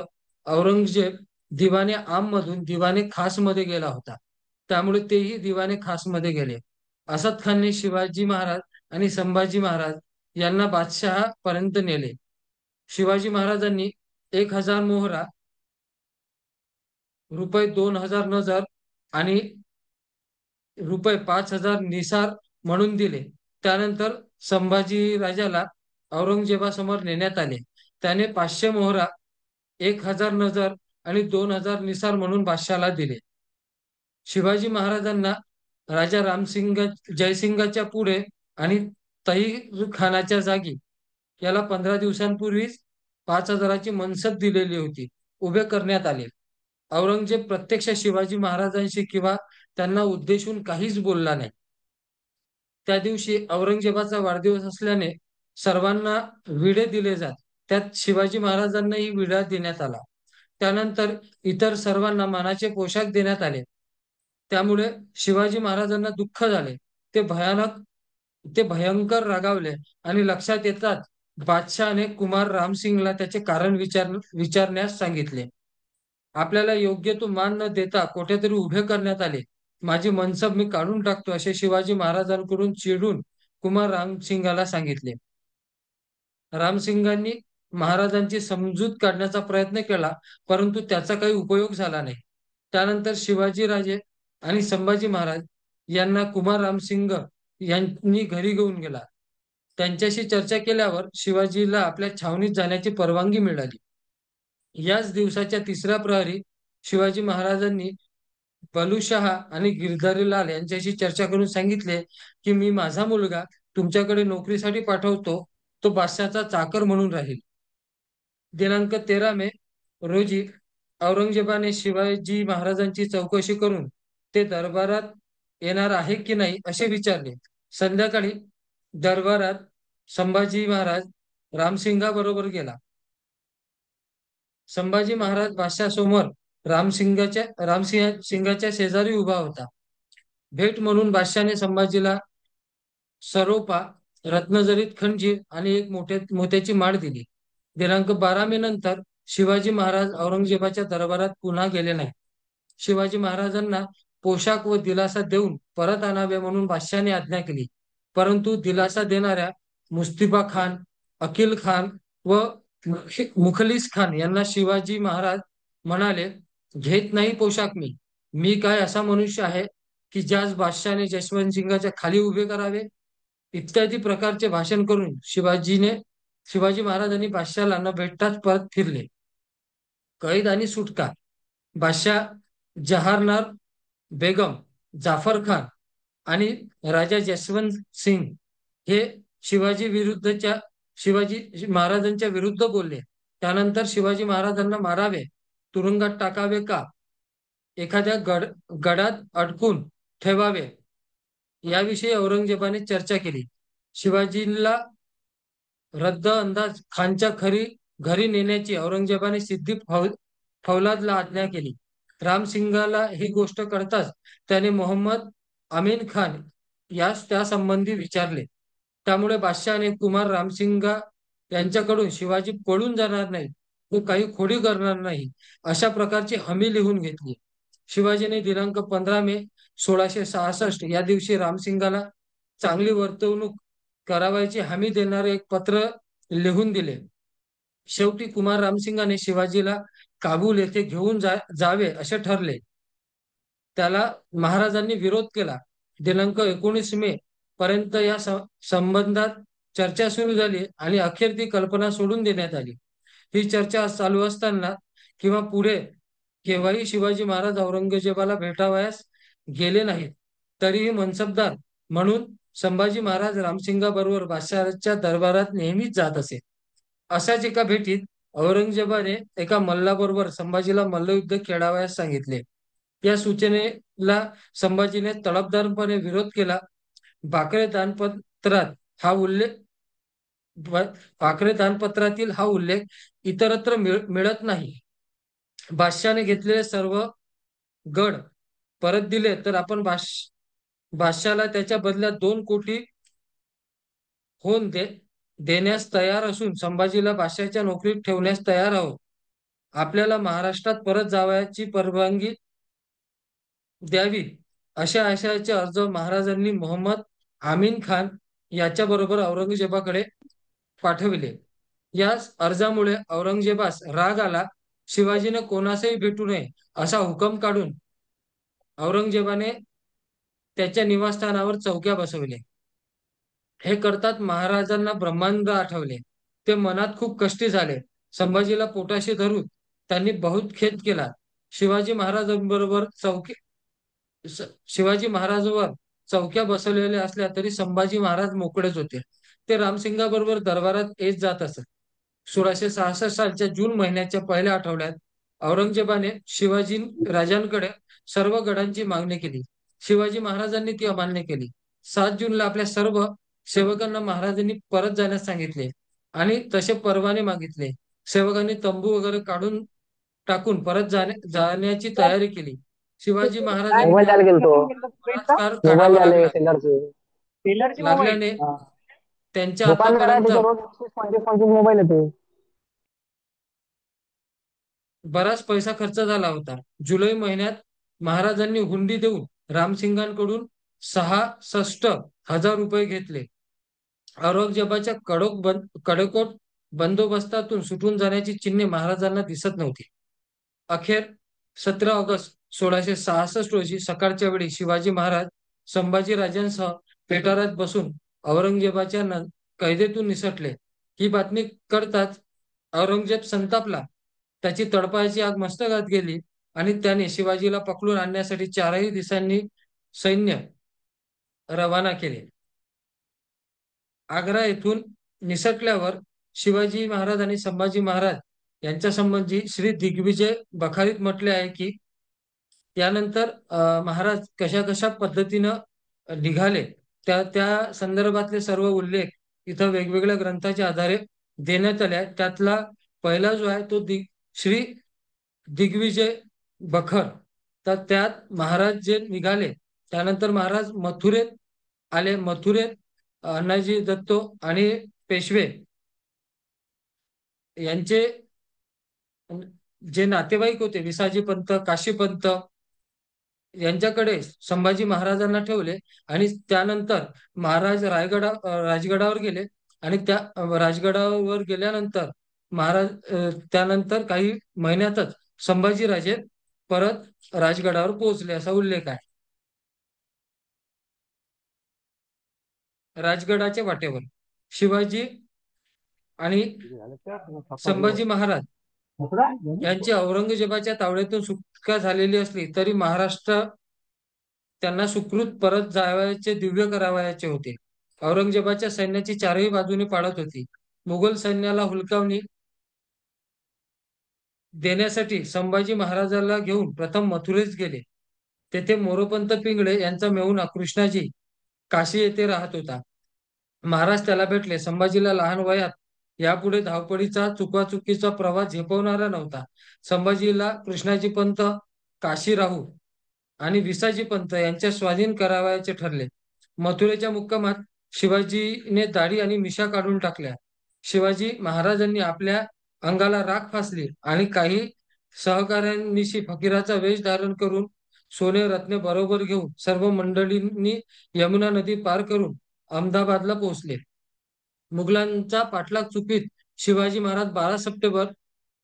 Speaker 1: औरंगजेब दिवाने आम मधून दिवाने खास मध्ये गेला होता. त्यामुळे तेही दिवाने खास मध्ये गेले. असद खानने शिवाजी महाराज आणि संभाजी महाराज यांना बादशहापर्यंत नेले. शिवाजी महाराजांनी 1000 मोहरा, रुपये 2000 नजर आणि रुपये 5000 निसार म्हणून दिले. त्यानंतर संभाजी राजाला औरंगजेबासमोर नेण्यात आले. त्याने 500 मोहरा, 1000 नजर आणि 2000 निसार म्हणून बादशाला दिले. शिवाजी महाराजांना राजा जयसिंगाच्या पुढे आणि तहीर खानाच्या जागी याला 15 दिवसांपूर्वीच 5000ची मनसब दिलेली होती, उभे करण्यात आले. औरंगजेब प्रत्यक्ष शिवाजी महाराजांशी किंवा त्यांना उद्देशून काहीच बोलला नाही. त्या दिवशी औरंगजेबाचा वाढदिवस असल्याने सर्वांना विडे दिले जात. त्यात शिवाजी महाराजांनाही विडा देण्यात आला. त्यानंतर इतर सर्वांना मानाचे पोशाख देण्यात आले. त्यामुळे शिवाजी महाराजांना दुःख झाले. ते भयानक ते भयंकर रागावले आणि लक्षात येतात बादशहाने कुमार रामसिंगला त्याचे कारण विचारण्यास सांगितले. आपल्याला योग्य तो मान न देता कोठेतरी उभे करण्यात आले. माझी मनसब मी काढून टाकतो असे शिवाजी महाराजांकडून चिडून कुमार रामसिंगाला सांगितले. रामसिंगांनी महाराजांची समजूत काढण्याचा प्रयत्न केला, परंतु त्याचा काही उपयोग झाला नाही. त्यानंतर शिवाजीराजे आणि संभाजी महाराज यांना कुमार रामसिंग यांनी घरी घेऊन गेला. त्यांच्याशी चर्चा केल्यावर शिवाजीला आपल्या छावणीत जाण्याची परवानगी मिळाली. याच दिवसाच्या तिसऱ्या प्रहरी शिवाजी महाराजांनी बलूशहा आणि गिरधारीलाल यांच्याशी चर्चा करून सांगितले की मी माझा मुलगा तुमच्याकडे नोकरीसाठी पाठवतो. तो बादशाचा चाकर म्हणून राहील. दिनांक 13 मे रोजी औरंगजेबाने शिवाजी महाराजांची चौकशी करून ते दरबारात येणार आहे की नाही असे विचारले. संध्याकाळी दरबारात संभाजी महाराज रामसिंगाबरोबर गेला. संभाजी महाराज बादशाहसमोर रामसिंगाच्या शेजारी उभा होता. भेट म्हणून बादशाने संभाजीला सरोपा, रत्नजरीत खंजीर आणि एक मोत्याची माळ दिली. दिनांक 12 मे नंतर शिवाजी महाराज औरंगजेबाच्या दरबारात पुन्हा गेले नाही. शिवाजी महाराजांना पोशाख व दिलासा देऊन परत आणावे म्हणून बादशाने आज्ञा केली. परंतु दिलासा देणाऱ्या मुस्तिफा खान, अकील खान व मुखलिस खान यांना शिवाजी महाराज म्हणाले, घेत नाही पोशाख मी काय असा मनुष्य आहे की ज्यास बादशाने जसवंत सिंगाच्या खाली उभे करावे. इत्यादी प्रकारचे भाषण करून शिवाजी महाराजांनी बादशाला न भेटताच परत फिरले. कैद आणि सुटका. बादशाह जहारनार बेगम, जाफर खान आणि राजा जसवंत सिंग हे शिवाजी महाराजांच्या विरुद्ध बोलले. त्यानंतर शिवाजी महाराजांना मारावे, तुरुंगात टाकावे का एखाद्या गडात अडकून ठेवावे याविषयी औरंगजेबाने चर्चा केली. शिवाजीला रद्द अंदाज खानच्या घरी नेण्याची औरंगजेबाने सिद्धी फौलादला आज्ञा केली. रामसिंगाला ही गोष्ट कळताच त्याने मोहम्मद अमीन खान यास त्यासंबंधी विचारले. त्यामुळे बादशहाने कुमार रामसिंगा यांच्याकडून शिवाजी पळून जाणार नाही, तो काही खोडी करणार नाही अशा प्रकारची हमी लिहून घेतली. शिवाजीने दिनांक 15 मे 1666 या दिवशी रामसिंगाला चांगली वर्तवणूक करावयाची हमी देणारे एक पत्र लिहून दिले. शेवटी कुमार रामसिंगाने शिवाजीला काबूल येथे घेऊन जावे असे ठरले. त्याला महाराजांनी विरोध केला. दिनांक 19 मे पर्यंत या संबंधात चर्चा सुरू झाली आणि अखेर ती कल्पना सोडून देण्यात आली. ही चर्चा चालू असताना किंवा पुढे केव्हाही शिवाजी महाराज औरंगजेबाला भेटावयास गेले नाहीत. तरीही मनसबदार म्हणून संभाजी महाराज रामसिंगाबरोबर बादशहाच्या दरबारात नेहमीच जात असे. अशाच एका भेटीत औरंगजेबाने एका मल्लाबरोबर संभाजीला मल्लयुद्ध खेळावयास सांगितले. या सूचनेला संभाजीने तडफदारपणे विरोध केला. भाकरे दानपत्रात हा उल्लेख भाकरे दानपत्रातील हा उल्लेख इतरत्र मिळत नाही. बादशाने घेतलेले सर्व गड परत दिले तर आपण बादशाला त्याच्या बदल्यात 2 कोटी होऊन देण्यास तयार असून संभाजीला बादशाच्या नोकरीत ठेवण्यास तयार आहोत. आपल्याला महाराष्ट्रात परत जावयाची परवानगी द्यावी अशा आशयाचे अर्ज महाराजांनी मोहम्मद आमीन खान याच्याबरोबर औरंगजेबाकडे पाठविले. या अर्जामुळे औरंगजेबास राग आला. शिवाजीने कोणासही भेटू नये असा हुकम काढून औरंगजेबाने त्याच्या निवासस्थानावर चौक्या बसवले. हे करतात महाराजांना ब्रह्मांड आठवले. ते मनात खूप कष्टी झाले. संभाजीला पोटाशी धरून त्यांनी बहुत खेद केला. शिवाजी महाराजांबरोबर शिवाजी महाराजांवर चौक्या बसवलेल्या असल्या तरी संभाजी महाराज मोकळेच होते. ते रामसिंगाबरोबर दरबारात येत जात असत. 1666 सालच्या जून महिन्याच्या पहिल्या आठवड्यात औरंगजेबाने शिवाजी राजांकडे सर्व गडांची मागणी केली. शिवाजी महाराजांनी ती अमान्य केली. 7 जूनला आपल्या सर्व सेवकांना महाराजांनी परत जाण्यास सांगितले आणि तसे परवाने मागितले. सेवकांनी तंबू वगैरे काढून टाकून परत जाण्याची तयारी केली. शिवाजी
Speaker 3: मोबाईल
Speaker 1: महाराजांना
Speaker 3: द्यायला गेलतो.
Speaker 1: बलात्कार
Speaker 3: मोबाईल
Speaker 1: काढावा
Speaker 3: द्यायला
Speaker 1: लागला.
Speaker 3: सेलरचे.
Speaker 1: लागल्याने त्यांच्या
Speaker 3: दुकानदार आहे तिथे
Speaker 1: आतापर्यंत
Speaker 3: रोज 25-25 मोबाईल येते.
Speaker 1: बराच पैसा खर्च झाला होता. जुलै महिन्यात महाराजांनी हुंडी देऊन रामसिंगांकडून 66,000 रुपये घेतले. औरंगजेबाच्या कडेकोट बंदोबस्तातून सुटून जाण्याची चिन्हे महाराजांना दिसत नव्हती. अखेर 17 ऑगस्ट 1666 रोजी सकाळच्या वेळी शिवाजी महाराज संभाजीराजांसह पेटाऱ्यात बसून औरंगजेबाच्या कैदेतून निसटले. ही बातमी कळताच औरंगजेब संतापला. त्याची तडपायाची आग मस्तकात गेली आणि त्याने शिवाजीला पकडून आणण्यासाठी 4ही दिवसांनी सैन्य रवाना केले. आग्रा येथून निसटल्यावर शिवाजी महाराज आणि संभाजी महाराज यांच्या संबंधी श्री दिग्विजय बखारीत म्हटले आहे की त्यानंतर महाराज कशा कशा पद्धतीनं निघाले त्या त्या संदर्भातले सर्व उल्लेख इथं वेगवेगळ्या ग्रंथाच्या आधारे देण्यात आले आहेत. त्यातला पहिला जो आहे तो श्री दिग्विजय बखर. तर त्यात महाराज जे निघाले त्यानंतर महाराज मथुरेत आले. मथुरेत अण्णाजी दत्तो आणि पेशवे यांचे जे नातेवाईक होते विसाजी पंत, काशी पंत यांच्याकडे संभाजी महाराजांना ठेवले आणि त्यानंतर महाराज राजगडावर गेले आणि त्या राजगडावर गेल्यानंतर महाराज त्यानंतर काही महिन्यातच संभाजीराजे परत राजगडावर पोहोचले असा उल्लेख आहे. राजगडाच्या वाटेवर शिवाजी आणि संभाजी महाराज यांची औरंगजेबाच्या तावड्यातून सुटका झालेली असली तरी महाराष्ट्र त्यांना सुखरूप परत जावयाचे दिव्य करावयाचे होते. औरंगजेबाच्या सैन्याची 4ही बाजूने पाळत होती. मुघल सैन्याला हुलकावणी देण्यासाठी संभाजी महाराजाला घेऊन प्रथम मथुरेस गेले. तेथे मोरोपंत पिंगळे यांचा मेहुणा कृष्णाजी काशी येथे राहत होता. महाराज त्याला भेटले. संभाजीला लहान वयात यापुढे धावपळीचा चुकाचुकीचा प्रवास झेपवणारा नव्हता. संभाजीला कृष्णाजी पंत काशी राहू आणि विसाजी पंत यांच्या स्वाधीन करावयाचे ठरले. मथुरेच्या मुक्कामात शिवाजीने दाढी आणि मिशा काढून टाकल्या. शिवाजी महाराजांनी आपल्या अंगाला राख फासली आणि काही सहकाऱ्यांनीशी फकीराचा वेश धारण करून सोने रत्ने बरोबर घेऊन सर्व मंडळींनी यमुना नदी पार करून अहमदाबादला पोहोचले. मुघलांचा पाठलाग चुकीत शिवाजी महाराज 12 सप्टेंबर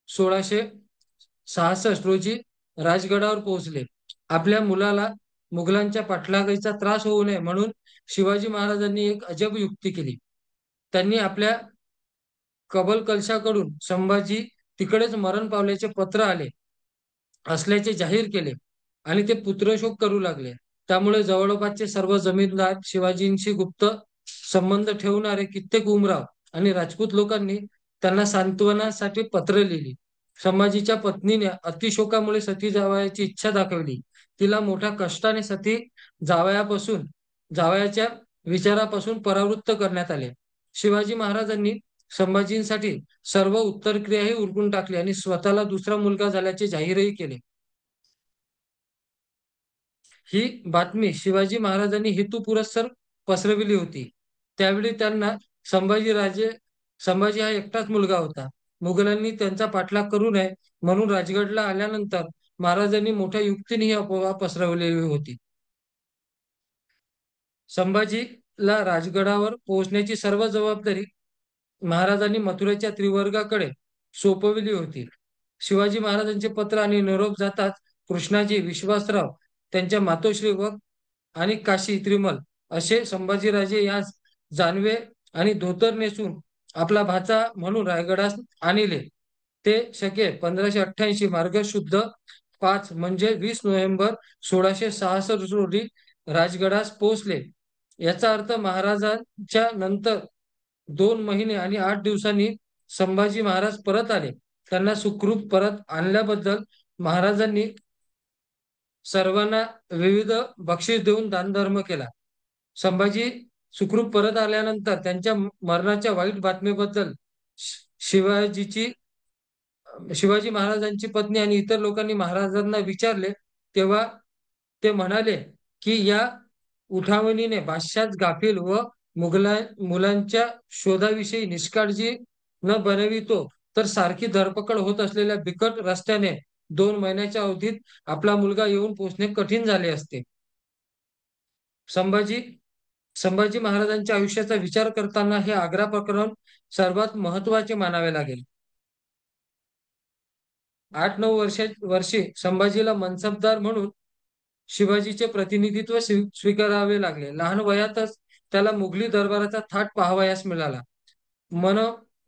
Speaker 1: 1666 रोजी राजगडावर पोहोचले. आपल्या मुलाला मुघलांच्या पाठलागीचा त्रास होऊ नये म्हणून शिवाजी महाराजांनी एक अजब युक्ती केली. त्यांनी आपल्या कबल कलशाकडून संभाजी तिकडेच मरण पावल्याचे पत्र आले असल्याचे जाहीर केले आणि ते पुत्रशोक करू लागले. त्यामुळे जवळपासचे सर्व जमीनदार शिवाजींशी गुप्त संबंध ठेवणारे कित्येक उमराव आणि राजपूत लोकांनी त्यांना सांत्वनासाठी पत्र लिहिली. संभाजीच्या पत्नीने अतिशोकामुळे सती जावयाची इच्छा दाखवली. तिला मोठ्या कष्टाने सती जावयाच्या विचारापासून परावृत्त करण्यात आले. शिवाजी महाराजांनी संभाजींसाठी सर्व उत्तरक्रियाही उरकून टाकली आणि स्वतःला दुसरा मुलगा झाल्याचे जाहीरही केले. ही बातमी शिवाजी महाराजांनी हेतुपुरस्सर पसरविली होती. त्यावेळी त्यांना संभाजी हा एकटाच मुलगा होता. मुघलांनी त्यांचा पाठलाग करू नये म्हणून राजगडला आल्यानंतर महाराजांनी मोठ्या युक्तीने ही अफवा पसरवलेली होती. संभाजीला राजगडावर पोहोचण्याची सर्व जबाबदारी महाराजांनी मथुरेच्या त्रिवर्गाकडे सोपविली होती. शिवाजी महाराजांचे पत्र आणि निरोप जाताच कृष्णाजी, विश्वासराव, त्यांच्या मातोश्री व आणि काशी त्रिमल असे संभाजीराजे यास जानवे आणि धोतर नेसून आपला भाचा म्हणून रायगडास आणले. ते शके 1588 मार्गशुद्ध 5 म्हणजे 20 नोव्हेंबर 1666 रोजी राजगडास पोहोचले. याचा अर्थ महाराजांच्या नंतर 2 महिने आणि 8 दिवसांनी संभाजी महाराज परत आले. त्यांना सुखरूप परत आणल्याबद्दल महाराजांनी सर्वांना विविध बक्षीस देऊन दानधर्म केला. संभाजी सुखरूप परत आल्यानंतर त्यांच्या मरणाच्या वाईट बातमीबद्दल शिवाजीची शिवाजी महाराजांची पत्नी आणि इतर लोकांनी महाराजांना विचारले, तेव्हा ते म्हणाले की या उठावणीने बादशाह गाफील व मुलांच्या शोधाविषयी निष्काळजी न बनवितो तर सारखी धरपकड होत असलेल्या बिकट रस्त्याने 2 महिन्याच्या अवधीत आपला मुलगा येऊन पोहोचणे कठीण झाले असते. संभाजी संभाजी महाराजांच्या आयुष्याचा विचार करताना हे आग्रा प्रकरण सर्वात महत्वाचे मानावे लागेल. 8-9 वर्षे संभाजीला मनसबदार म्हणून शिवाजीचे प्रतिनिधित्व स्वीकारावे लागले. लहान वयातच त्याला मुघली दरबाराचा थाट पाहावयास मिळाला. मन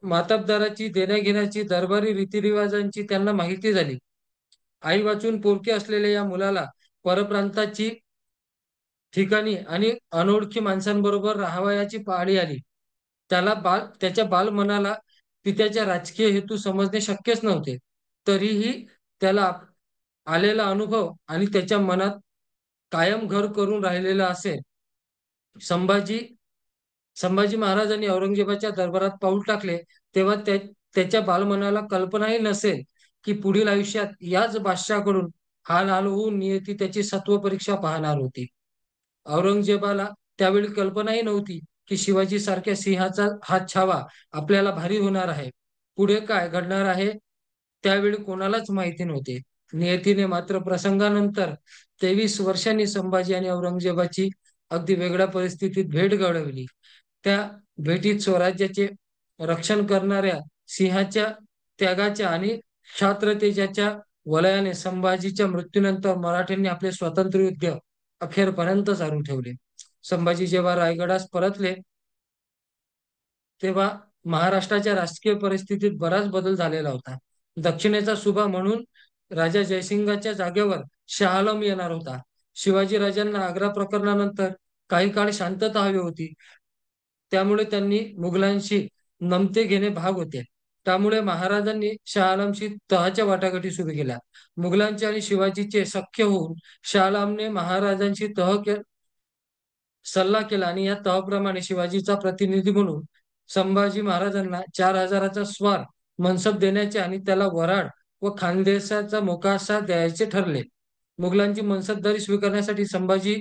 Speaker 1: मातबदाराची, देण्याघेण्याची, दरबारी रीतिरिवाजांची त्यांना माहिती झाली. आई वाचून पोरके असलेल्या या मुलाला परप्रांताची ठिकाणी आणि अनोळखी माणसांबरोबर राहावयाची पाळी आली. त्याच्या बालमनाला पित्याच्या राजकीय हेतू समजणे शक्यच नव्हते. तरीही त्याला आलेला अनुभव आणि त्याच्या मनात कायम घर करून राहिलेला असेल. संभाजी महाराजांनी औरंगजेबाच्या दरबारात पाऊल टाकले तेव्हा त्याच्या बालमनाला कल्पनाही नसेल की पुढील आयुष्यात याच बादशाहकडून हाल हाल होऊन नियती त्याची सत्व परीक्षा पाहणार होती. औरंगजेबाला त्यावेळी कल्पनाही नव्हती की शिवाजी सारख्या सिंहाचा हात छावा आपल्याला भारी होणार आहे. पुढे काय घडणार आहे त्यावेळी कोणालाच माहिती नव्हते. नियतीने मात्र प्रसंगानंतर 23 वर्षांनी संभाजी आणि औरंगजेबाची अगदी वेगळ्या परिस्थितीत भेट घडवली. त्या भेटीत स्वराज्याचे रक्षण करणाऱ्या सिंहाच्या त्यागाच्या आणि क्षात्रतेजाच्या वलयाने संभाजीच्या मृत्यूनंतर मराठ्यांनी आपले स्वातंत्र्य युद्ध अखेरपर्यंत चालू ठेवले. संभाजी जेव्हा रायगडास परतले तेव्हा महाराष्ट्राच्या राजकीय परिस्थितीत बराच बदल झालेला होता. दक्षिणेचा सुभा म्हणून राजा जयसिंगाच्या जागेवर शहा आलम येणार होता. शिवाजी राजांना आग्रा प्रकरणानंतर काही काळ शांतता हवी होती. त्यामुळे त्यांनी मुघलांशी नमते घेणे भाग होते. त्यामुळे महाराजांनी शहा आलमशी तहाच्या वाटाघाटी सुरू केल्या. मुघलांचे आणि शिवाजीचे सख्य होऊन शहा आलमने महाराजांशी सल्ला केला आणि या तहाप्रमाणे शिवाजीचा प्रतिनिधी म्हणून संभाजी महाराजांना 4,000चा स्वार मनसब देण्याचे आणि त्याला वराड व खानदेशाचा मोकासा द्यायचे ठरले. मुघलांची मनसबदारी स्वीकारण्यासाठी संभाजी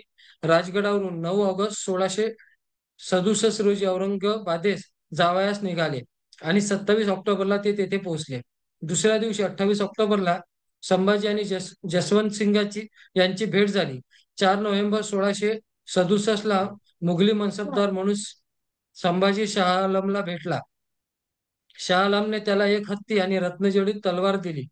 Speaker 1: राजगडावरून 9 ऑगस्ट 1667 रोजी औरंगाबादेस जावयास निघाले आणि 27 ऑक्टोबरला ते तेथे पोहोचले. दुसऱ्या दिवशी 28 ऑक्टोबरला संभाजी आणि जसवंत सिंगाची यांची भेट झाली. 4 नोव्हेंबर 1667 मुघली मनसबदार म्हणून संभाजी शहा आलमला भेटला. शहा आलमने त्याला एक हत्ती आणि रत्नजडित तलवार दिली.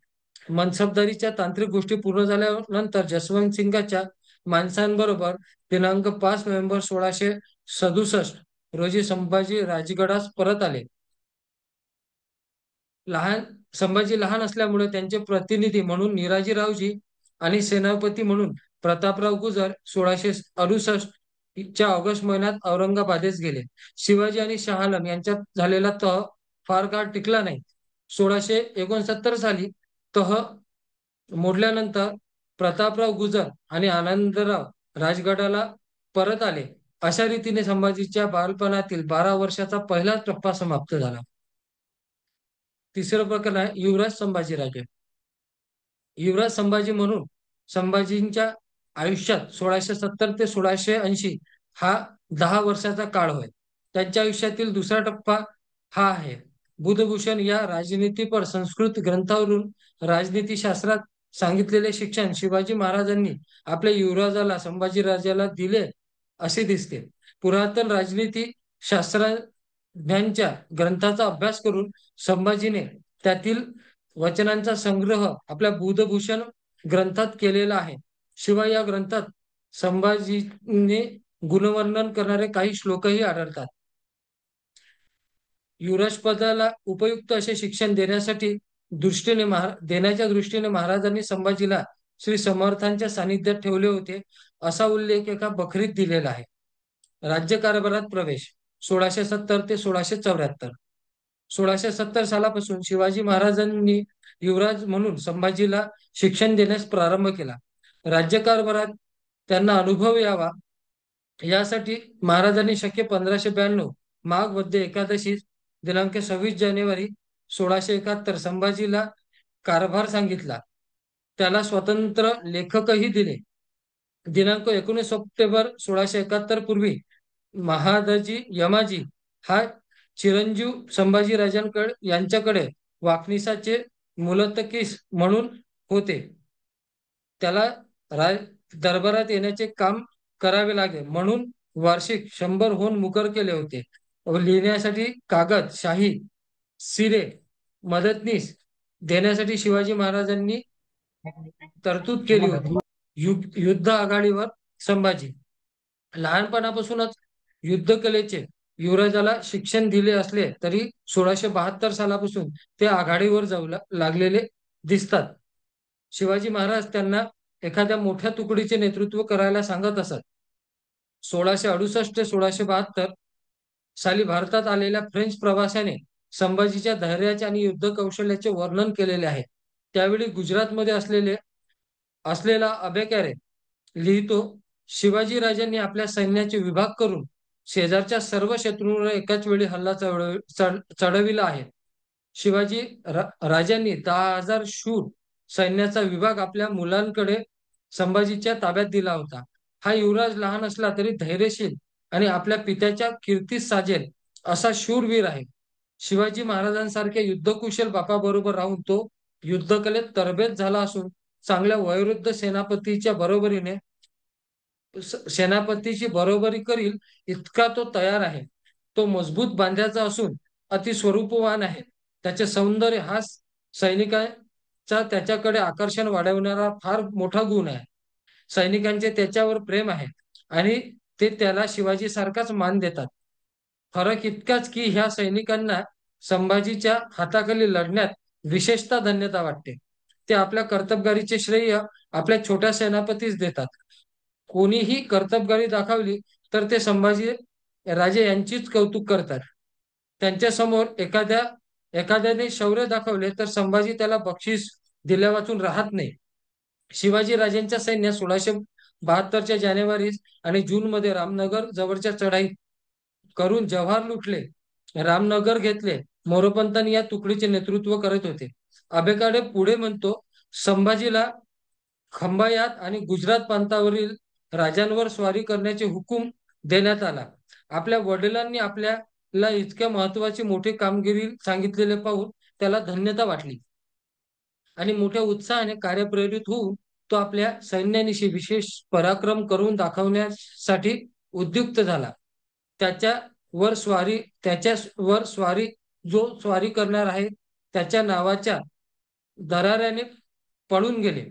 Speaker 1: मनसबदारीच्या तांत्रिक गोष्टी पूर्ण झाल्यानंतर जसवंत सिंगाच्या माणसांबरोबर दिनांक 5 नोव्हेंबर 1667 रोजी संभाजी राजगडास परत आले. संभाजी लहान असल्यामुळे त्यांचे प्रतिनिधी म्हणून निराजीरावजी आणि सेनापती म्हणून प्रतापराव गुजर 1668 ऑगस्ट महिन्यात औरंगाबादेस गेले. शिवाजी आणि शहा आलम यांच्यात झालेला तह फार काळ टिकला नाही. 1669 साली तह मोडल्यानंतर प्रतापराव गुजर आणि आनंदराव राजगडाला परत आले. अशा रीतीने संभाजीच्या बालपणातील 12 वर्षाचा पहिला टप्पा समाप्त झाला. तिसरं प्रकरण आहे युवराज संभाजीराजे. युवराज संभाजी म्हणून संभाजींच्या आयुष्यात 1670 ते 1680 हा 10 वर्षाचा काळ होय. त्यांच्या आयुष्यातील दुसरा टप्पा हा आहे. बुधभूषण या राजनीतीपर संस्कृत ग्रंथावरून राजनीती शास्त्रात सांगितलेले शिक्षण शिवाजी महाराजांनी आपल्या युवराजाला संभाजीराजाला दिले असे दिसते. पुरातन राजनीती शास्त्रज्ञांच्या ग्रंथाचा अभ्यास करून संभाजीने त्यातील वचनांचा संग्रह आपल्या बुधभूषण ग्रंथात केलेला आहे. शिवाय या ग्रंथात संभाजीने गुणवर्णन करणारे काही श्लोकही आढळतात. युवराजपदाला उपयुक्त असे शिक्षण देण्याच्या दृष्टीने महाराजांनी संभाजीला श्री समर्थांच्या सानिध्यात ठेवले होते असा उल्लेख एका बखरीत दिलेला आहे. राज्यकारभारात प्रवेश 1670 ते 1674. 1670 सालापासून शिवाजी महाराजांनी युवराज म्हणून संभाजीला शिक्षण देण्यास प्रारंभ केला. राज्यकारभारात त्यांना अनुभव यावा यासाठी महाराजांनी शके 1592 माघ वद्य एकादशी दिनांक 26 जानेवारी 1671 संभाजीला कारभार सांगितला. त्याला स्वतंत्र लेखकही दिले. दिनांक 19 ऑक्टोबर 1671 पूर्वी महादजी यमाजी हा चिरंजीव संभाजी राजांकडे यांच्याकडे वाकणीसाचे मुलतकीस म्हणून होते. त्याला राज दरबारात येण्याचे काम करावे लागेल म्हणून वार्षिक 100 होऊन मुकर केले होते. लिहिण्यासाठी कागद, शाही, सिरे, मदतनीस देण्यासाठी शिवाजी महाराजांनी तरतूद केली होती. युद्ध आघाडीवर संभाजी लहानपणापासूनच युद्धकलेचे युवराजाला शिक्षण दिले असले तरी 1672 सालापासून ते आघाडीवर जाऊ लागलेले दिसतात. शिवाजी महाराज त्यांना एखाद्या मोठ्या तुकडीचे नेतृत्व करायला सांगत असत. 1668 ते 1672 साली भारतात आलेल्या फ्रेंच प्रवासाने संभाजीच्या धैर्याचे आणि युद्ध कौशल्याचे वर्णन केलेले आहे. त्यावेळी गुजरातमध्ये असलेला अबेकॅरे लिहितो, शिवाजी राजांनी आपल्या सैन्याचे विभाग करून शेजारच्या सर्व शत्रूंवर एकाच वेळी हल्ला चढविला आहे. शिवाजी राजांनी 10,000 शूर सैन्याचा विभाग आपल्या मुलांकडे संभाजीच्या ताब्यात दिला होता. हा युवराज लहान असला तरी धैर्यशील आणि आपल्या पित्याच्या कीर्तीस साजेल असा शूरवीर आहे. शिवाजी महाराजांसारख्या युद्धकुशल बापाबरोबर राहून तो युद्धकलेत तरबेज झाला असून चांगल्या वयोवृद्ध सेनापतीची बरोबरी करील इतका तो तयार आहे. तो मजबूत बांध्याचा असून अतिस्वरूपवान आहे. त्याचे सौंदर्य हा सैनिकांचा त्याच्याकडे आकर्षण वाढवणारा फार मोठा गुण आहे. सैनिकांचे त्याच्यावर प्रेम आहे आणि ते त्याला शिवाजी सारखाच मान देतात. फरक इतकाच की ह्या सैनिकांना संभाजीच्या हाताखाली लढण्यात विशेषतः धन्यता वाटते. ते आपल्या कर्तबगारीचे श्रेय आपल्या छोट्या सेनापतीस देतात. कोणीही कर्तबगारी दाखवली तर ते संभाजी राजे यांचीच कौतुक करतात. त्यांच्या समोर एखाद्याने शौर्य दाखवले तर संभाजी त्याला बक्षीस दिल्या वाचून राहत नाही. शिवाजी राजांच्या सैन्य 1672 जानेवारी आणि जून मध्ये रामनगर जवळच्या चढाई करून जव्हार लुटले, रामनगर घेतले. मोरोपंतांनी या तुकडीचे नेतृत्व करत होते. अबेकाडे पुढे म्हणतो, संभाजीला खंबायात आणि गुजरात प्रांतावरील राजांवर स्वारी करण्याचे हुकूम देण्यात आला. आपल्या वडिलांनी आपल्याला इतक्या महत्वाची मोठी कामगिरी सांगितलेले पाहून त्याला धन्यता वाटली आणि मोठ्या उत्साहाने कार्यप्रेरित होऊन तो आपल्या सैन्यानिशी विशेष पराक्रम करून दाखवण्यासाठी उद्युक्त झाला. त्याच्यावर स्वारी जो स्वारी करणार आहे त्याच्या नावाच्या दराऱ्याने पळून गेले.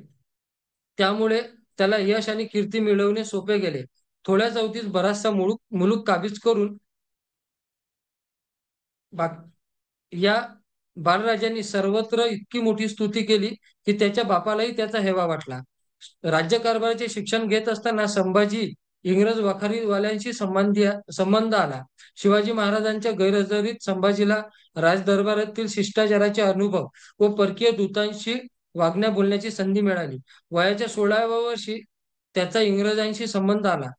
Speaker 1: त्यामुळे त्याला यश आणि कीर्ती मिळवणे सोपे गेले. थोड्याच अवधीत बराचसा मुलूक काबीज करून या बाळराजांनी सर्वत्र इतकी मोठी स्तुती केली की त्याच्या बापालाही त्याचा हेवा वाटला. राज्यकारभाराचे शिक्षण घेत असताना संभाजी इंग्रज वखारीवाल्यांशी संबंध आला. शिवाजी महाराजांच्या गैरहजेरीत संभाजीला राजदरबारातील शिष्टाचाराचे अनुभव व परकीय दूतांशी वागण्या बोलण्याची संधी मिळाली. वयाच्या 16व्या वर्षी त्याचा इंग्रजांशी संबंध आला.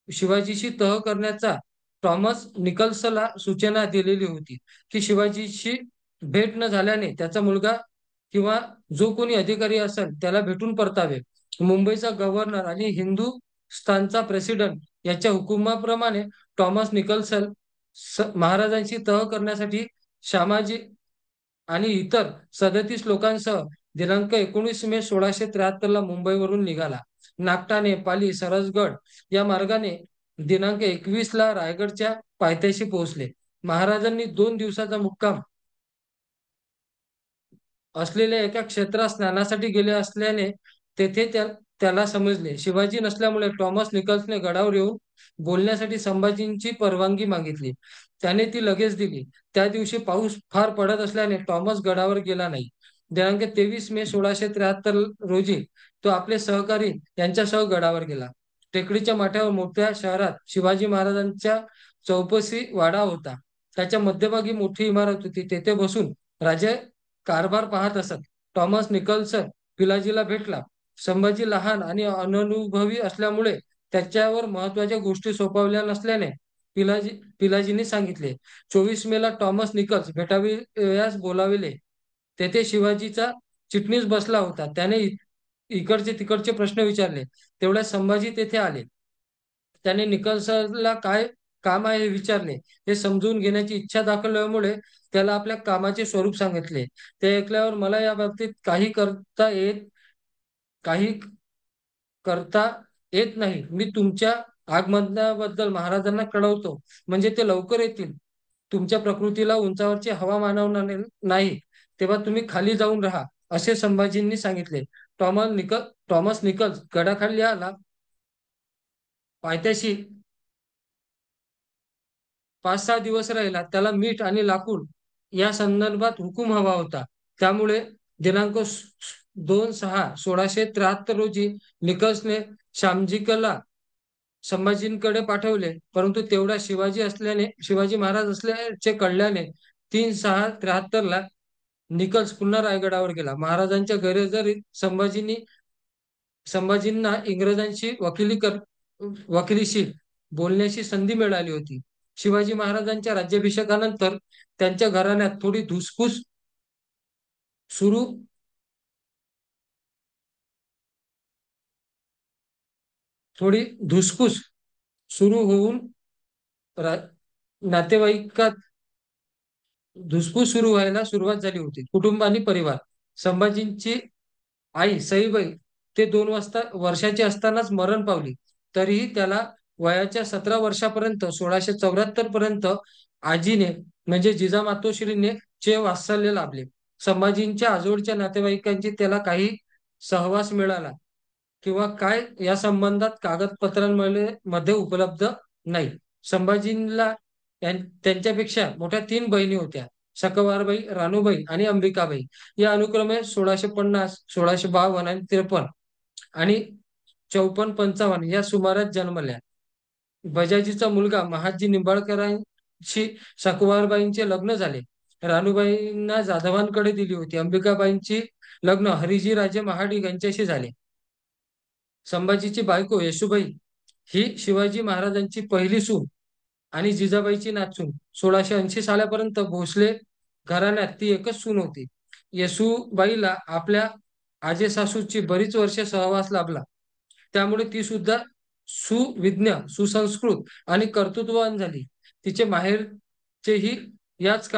Speaker 1: शिवाजीशी तह करण्याचा टॉमस निकल्सला सूचना दिलेली होती की शिवाजीशी भेट न झाल्याने त्याचा मुलगा किंवा जो कोणी अधिकारी असेल त्याला भेटून परतावे. मुंबईचा गव्हर्नर आणि हिंदुस्थानचा प्रेसिडेंट याच्या हुकुमाप्रमाणे टॉमस निकल्सन महाराजांशी तह करण्यासाठी श्यामाजी आणि इतर 37 लोकांसह दिनांक 19 मे 1673 ला मुंबईवरून निघाला. नागठाणे, पाली, सरसगड या मार्गाने दिनांक 21 ला रायगडच्या पायथ्याशी पोहोचले. महाराजांनी 2 दिवसाचा मुक्काम असलेल्या एका क्षेत्रात स्नानासाठी गेले असल्याने तेथे त्याला समजले. शिवाजी नसल्यामुळे टॉमस निकल्सने गडावर येऊन बोलण्यासाठी संभाजींची परवानगी मागितली. त्याने ती लगेच दिली. त्या दिवशी पाऊस फार पडत असल्याने टॉमस गडावर गेला नाही. दिनांक 23 मे 1673 रोजी तो आपले सहकारी यांच्यासह गडावर गेला. टेकडीच्या माथ्यावर मोठ्या शहरात शिवाजी महाराजांच्या चौपसी वाडा होता. त्याच्या मध्यभागी मोठी इमारत होती. तेथे बसून राजे कारभार पाहत असत. टॉमस निकल्सन पिलाजीला भेटला. संभाजी लहान आणि अननुभवी असल्यामुळे त्याच्यावर महत्वाच्या गोष्टी सोपवल्या नसल्याने पिलाजी पिलाजींनी सांगितले. 24 मेला टॉमस निकल्स भेटावयास बोलाविले. तेथे शिवाजीचा चिटणीस बसला होता. त्याने इकडचे तिकडचे प्रश्न विचारले. तेवढ्यात संभाजी तेथे आले. त्याने निकल्सला काय काम आहे हे विचारले. हे समजून घेण्याची इच्छा दाखवल्यामुळे त्याला आपल्या कामाचे स्वरूप सांगितले. ते ऐकल्यावर मला या बाबतीत काही करता येत नाही. मी तुमच्या आगमनाबद्दल महाराजांना कळवतो, म्हणजे ते लवकर येतील. तुमच्या प्रकृतीला उंचावरची हवा मानवणार नाही, तेव्हा तुम्ही खाली जाऊन राहा, असे संभाजींनी सांगितले. टॉमस निकल्स गडाखाली आला. पायथ्याशी 5-6 दिवस राहिला. त्याला मीठ आणि लाकूड या संदर्भात हुकूम हवा होता. त्यामुळे दिनांक 2/6/1673 रोजी निकल्सने शामजीकला संभाजींकडे पाठवले. परंतु तेवढा शिवाजी महाराज असल्याचे कळल्याने 3/6/73 निकल्स पुन्हा रायगडावर गेला. महाराजांच्या गैरहजेरीत संभाजींना इंग्रजांशी वकिलीशी बोलण्याची संधी मिळाली होती. शिवाजी महाराजांच्या राज्याभिषेकानंतर त्यांच्या घराण्यात सुरू थोडी धुसफूस सुरू होऊन रा- नातेवाईकात धुसफूस सुरू व्हायला सुरुवात झाली होती. कुटुंब आणि परिवार. संभाजींची आई सईबाई ते 2 वर्षाची असतानाच मरण पावली. तरीही त्याला वयाच्या 17 वर्षापर्यंत 1674 पर्यंत आजीने म्हणजे जिजामातोश्रीने चे वात्सल्य लाभले. संभाजींच्या आजोळच्या नातेवाईकांची त्याला काही सहवास मिळाला किंवा काय या संबंधात कागदपत्रांमध्ये मध्ये उपलब्ध नाही. संभाजींना त्यांच्यापेक्षा मोठ्या 3 बहिणी होत्या. सकवारबाई, रानूबाई आणि अंबिकाबाई. या अनुक्रमे 1650, 1652 आणि 53 आणि 54-55 या सुमारास जन्मल्या. बजाजीचा मुलगा महादजी निंबाळकरांशी सकवारबाईंचे लग्न झाले. रानूबाईंना जाधवांकडे दिली होती. अंबिकाबाईंची लग्न हरिजी राजे महाडिक यांच्याशी झाले. संभाजीची बायको येसूबाई ही शिवाजी महाराजांची पहिली सून आणि जिजाबाईची नातसून. 1680 सालापर्यंत भोसले घराण्यात ती एकच सून होती. येसूबाईला आपल्या आजेसासूची बरीच वर्षे सहवास लाभला. त्यामुळे ती सुद्धा सुविज्ञ, सुसंस्कृत आणि कर्तृत्ववान झाली. तिचे माहेरचेही याच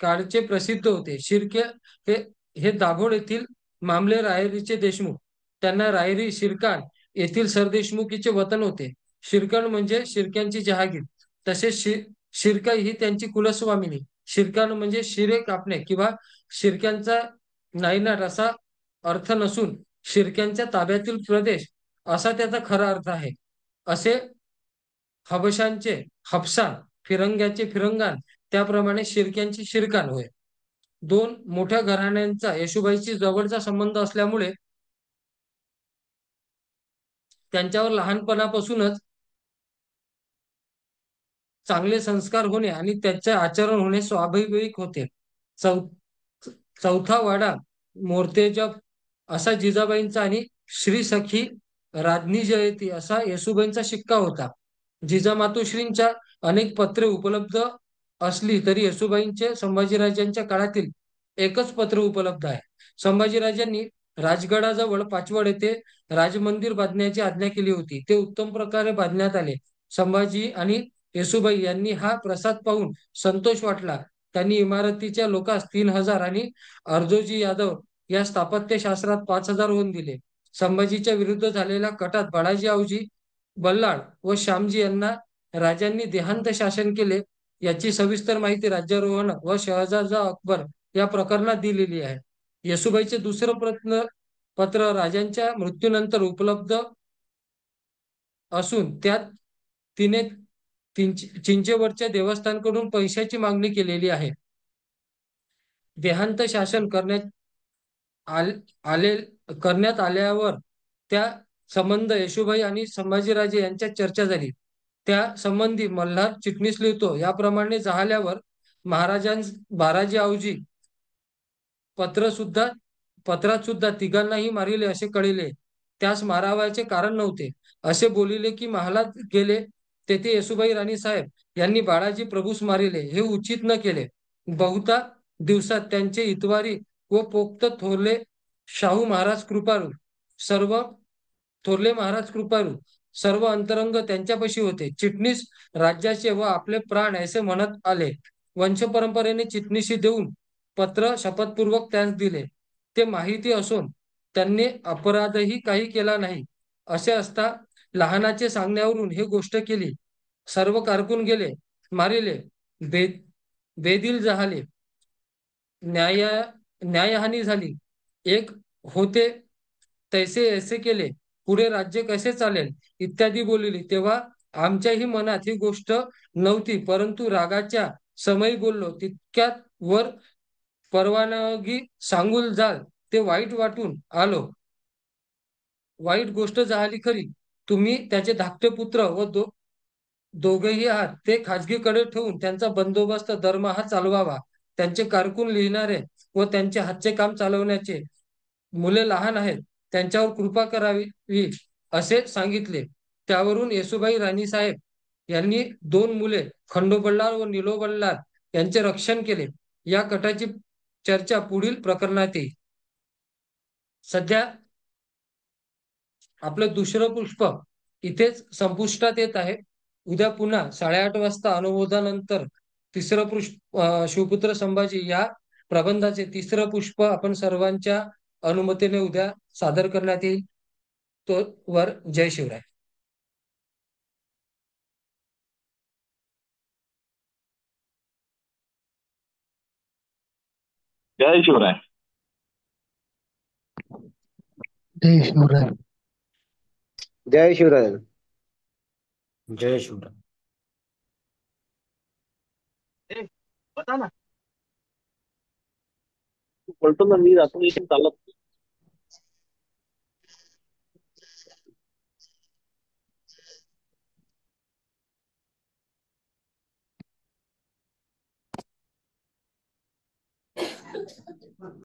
Speaker 1: काळचे प्रसिद्ध होते. शिर्के हे हे दाभोळ येथील मामले रायरीचे देशमुख. त्यांना रायरी शिरकाण येथील सरदेशमुखीचे वतन होते. शिरकाण म्हणजे शिर्क्यांची जहागीर. तसेच शिरकाई ही त्यांची कुलस्वामिनी. शिरकाण म्हणजे शिरे कापणे किंवा शिर्क्यांचा नायनाट असा अर्थ नसून शिर्क्यांच्या ताब्यातील प्रदेश असा त्याचा खरा अर्थ आहे. असे हबशांचे हबसाण, फिरंग्याचे फिरंगाण, त्याप्रमाणे शिर्क्यांची शिरकाण होय. 2 मोठ्या घराण्यांचा येशूबाईची जवळचा संबंध असल्यामुळे त्यांच्यावर लहानपणापासूनच चांगले संस्कार होणे आणि त्याचे आचरण होणे स्वाभाविक होते. चौथा वाडा मोर्तेजप असा जिजाबाईंचा आणि श्री सखी राज्ञी जयती असा येसुबाईंचा शिक्का होता. जिजामातोश्रींच्या अनेक पत्रे उपलब्ध असली तरी येसुबाईंचे संभाजीराजांच्या काळातील एकच पत्र उपलब्ध आहे. संभाजीराजांनी राजगडाजवळ पाचवड येथे राजमंदिर बांधण्याची आज्ञा केली होती. ते उत्तम प्रकारे बांधण्यात आले. संभाजी आणि येसुबाई यांनी हा प्रसाद पाहून संतोष वाटला. त्यांनी इमारतीच्या लोकांस 3,000 आणि अर्जोजी यादव या स्थापत्यशास्त्रात 5,000 होऊन दिले. संभाजीच्या विरुद्ध झालेल्या कटात बाळाजी आवजी बल्लाळ व श्यामजी यांना राजांनी देहांत शासन केले. याची सविस्तर माहिती राज्यारोहण व शहजादा अकबर या प्रकरणात दिलेली आहे. येसुबाईचे दुसरं पत्र राजांच्या मृत्यूनंतर उपलब्ध असून त्यात तिने चिंचेवरच्या देवस्थानकडून पैशाची मागणी केलेली आहे. देहांत शासन करण्यात आल्यावर त्या संबंध येशूबाई आणि संभाजीराजे यांच्यात चर्चा झाली. त्या संबंधी मल्हार चिटणीस लिहितो, याप्रमाणे झाल्यावर महाराजी आवजी पत्र सुद्धा पत्रात सुद्धा तिघांनाही मारिले असे कळले. त्यास मारावयाचे कारण नव्हते असे बोलिले की महालात गेले, तेथे येसुबाई राणी साहेब यांनी बाळाजी प्रभूस मारिले, हे उचित न केले. बहुता दिवसात त्यांचे इतवारी व पोक्त शाहू महाराज कृपाळू सर्व थोरले महाराज कृपाळू सर्व अंतरंग त्यांच्यापाशी होते. चिटणीस राज्याचे व आपले प्राण असे म्हणत आले. वंशपरंपरेने चिटणीसी देऊन पत्र शपथपूर्वक त्यांस दिले. ते माहिती असून त्यांनी अपराधही काही केला नाही. असे असता लहानाचे सांगण्यावरून हे गोष्ट केली. सर्व कारकून गेले, मारिले, बे बेदिल झाले, न्याय न्यायहानी झाली. एक होते तैसे ऐसे केले, पुढे राज्य कसे चालेल इत्यादी बोलली. तेव्हा आमच्याही मनात ही गोष्ट नव्हती, परंतु रागाच्या समयी बोललो. तितक्यात वर परवानगी सांगून जाल ते वाईट वाटून आलो. वाईट गोष्ट झाली खरी. तुम्ही त्याचे धाकटे पुत्र व दोघेही आहात. ते खाजगीकडे ठेवून त्यांचा बंदोबस्त दरमहा चालवावा. त्यांचे कारकून लिहिणारे व त्यांचे हातचे काम चालवण्याचे मुले लहान आहेत, त्यांच्यावर कृपा करावी असे सांगितले. त्यावरून येसुबाई राणीसाहेब यांनी 2 मुले खंडोबल्लाळ व निलोबल्लाळ यांचे रक्षण केले. या कटाची चर्चा पुढील प्रकरणात येईल. सध्या आपलं दुसरं पुष्प इथेच संपुष्टात येत आहे. उद्या पुन्हा 8:30 वाजता अनुमोदानंतर तिसरं पुष्प शिवपुत्र संभाजी या प्रबंधाचे तिसरं पुष्प आपण सर्वांच्या अनुमतीने उद्या सादर करण्यात येईल. तो वर जय शिवराय.
Speaker 4: जय शिवराय.
Speaker 3: जय शिवराय.
Speaker 5: जय शिवराय.
Speaker 6: जय शिवराय.
Speaker 4: बता ना, तू बोलतो ना, मी जातो इथून चालत.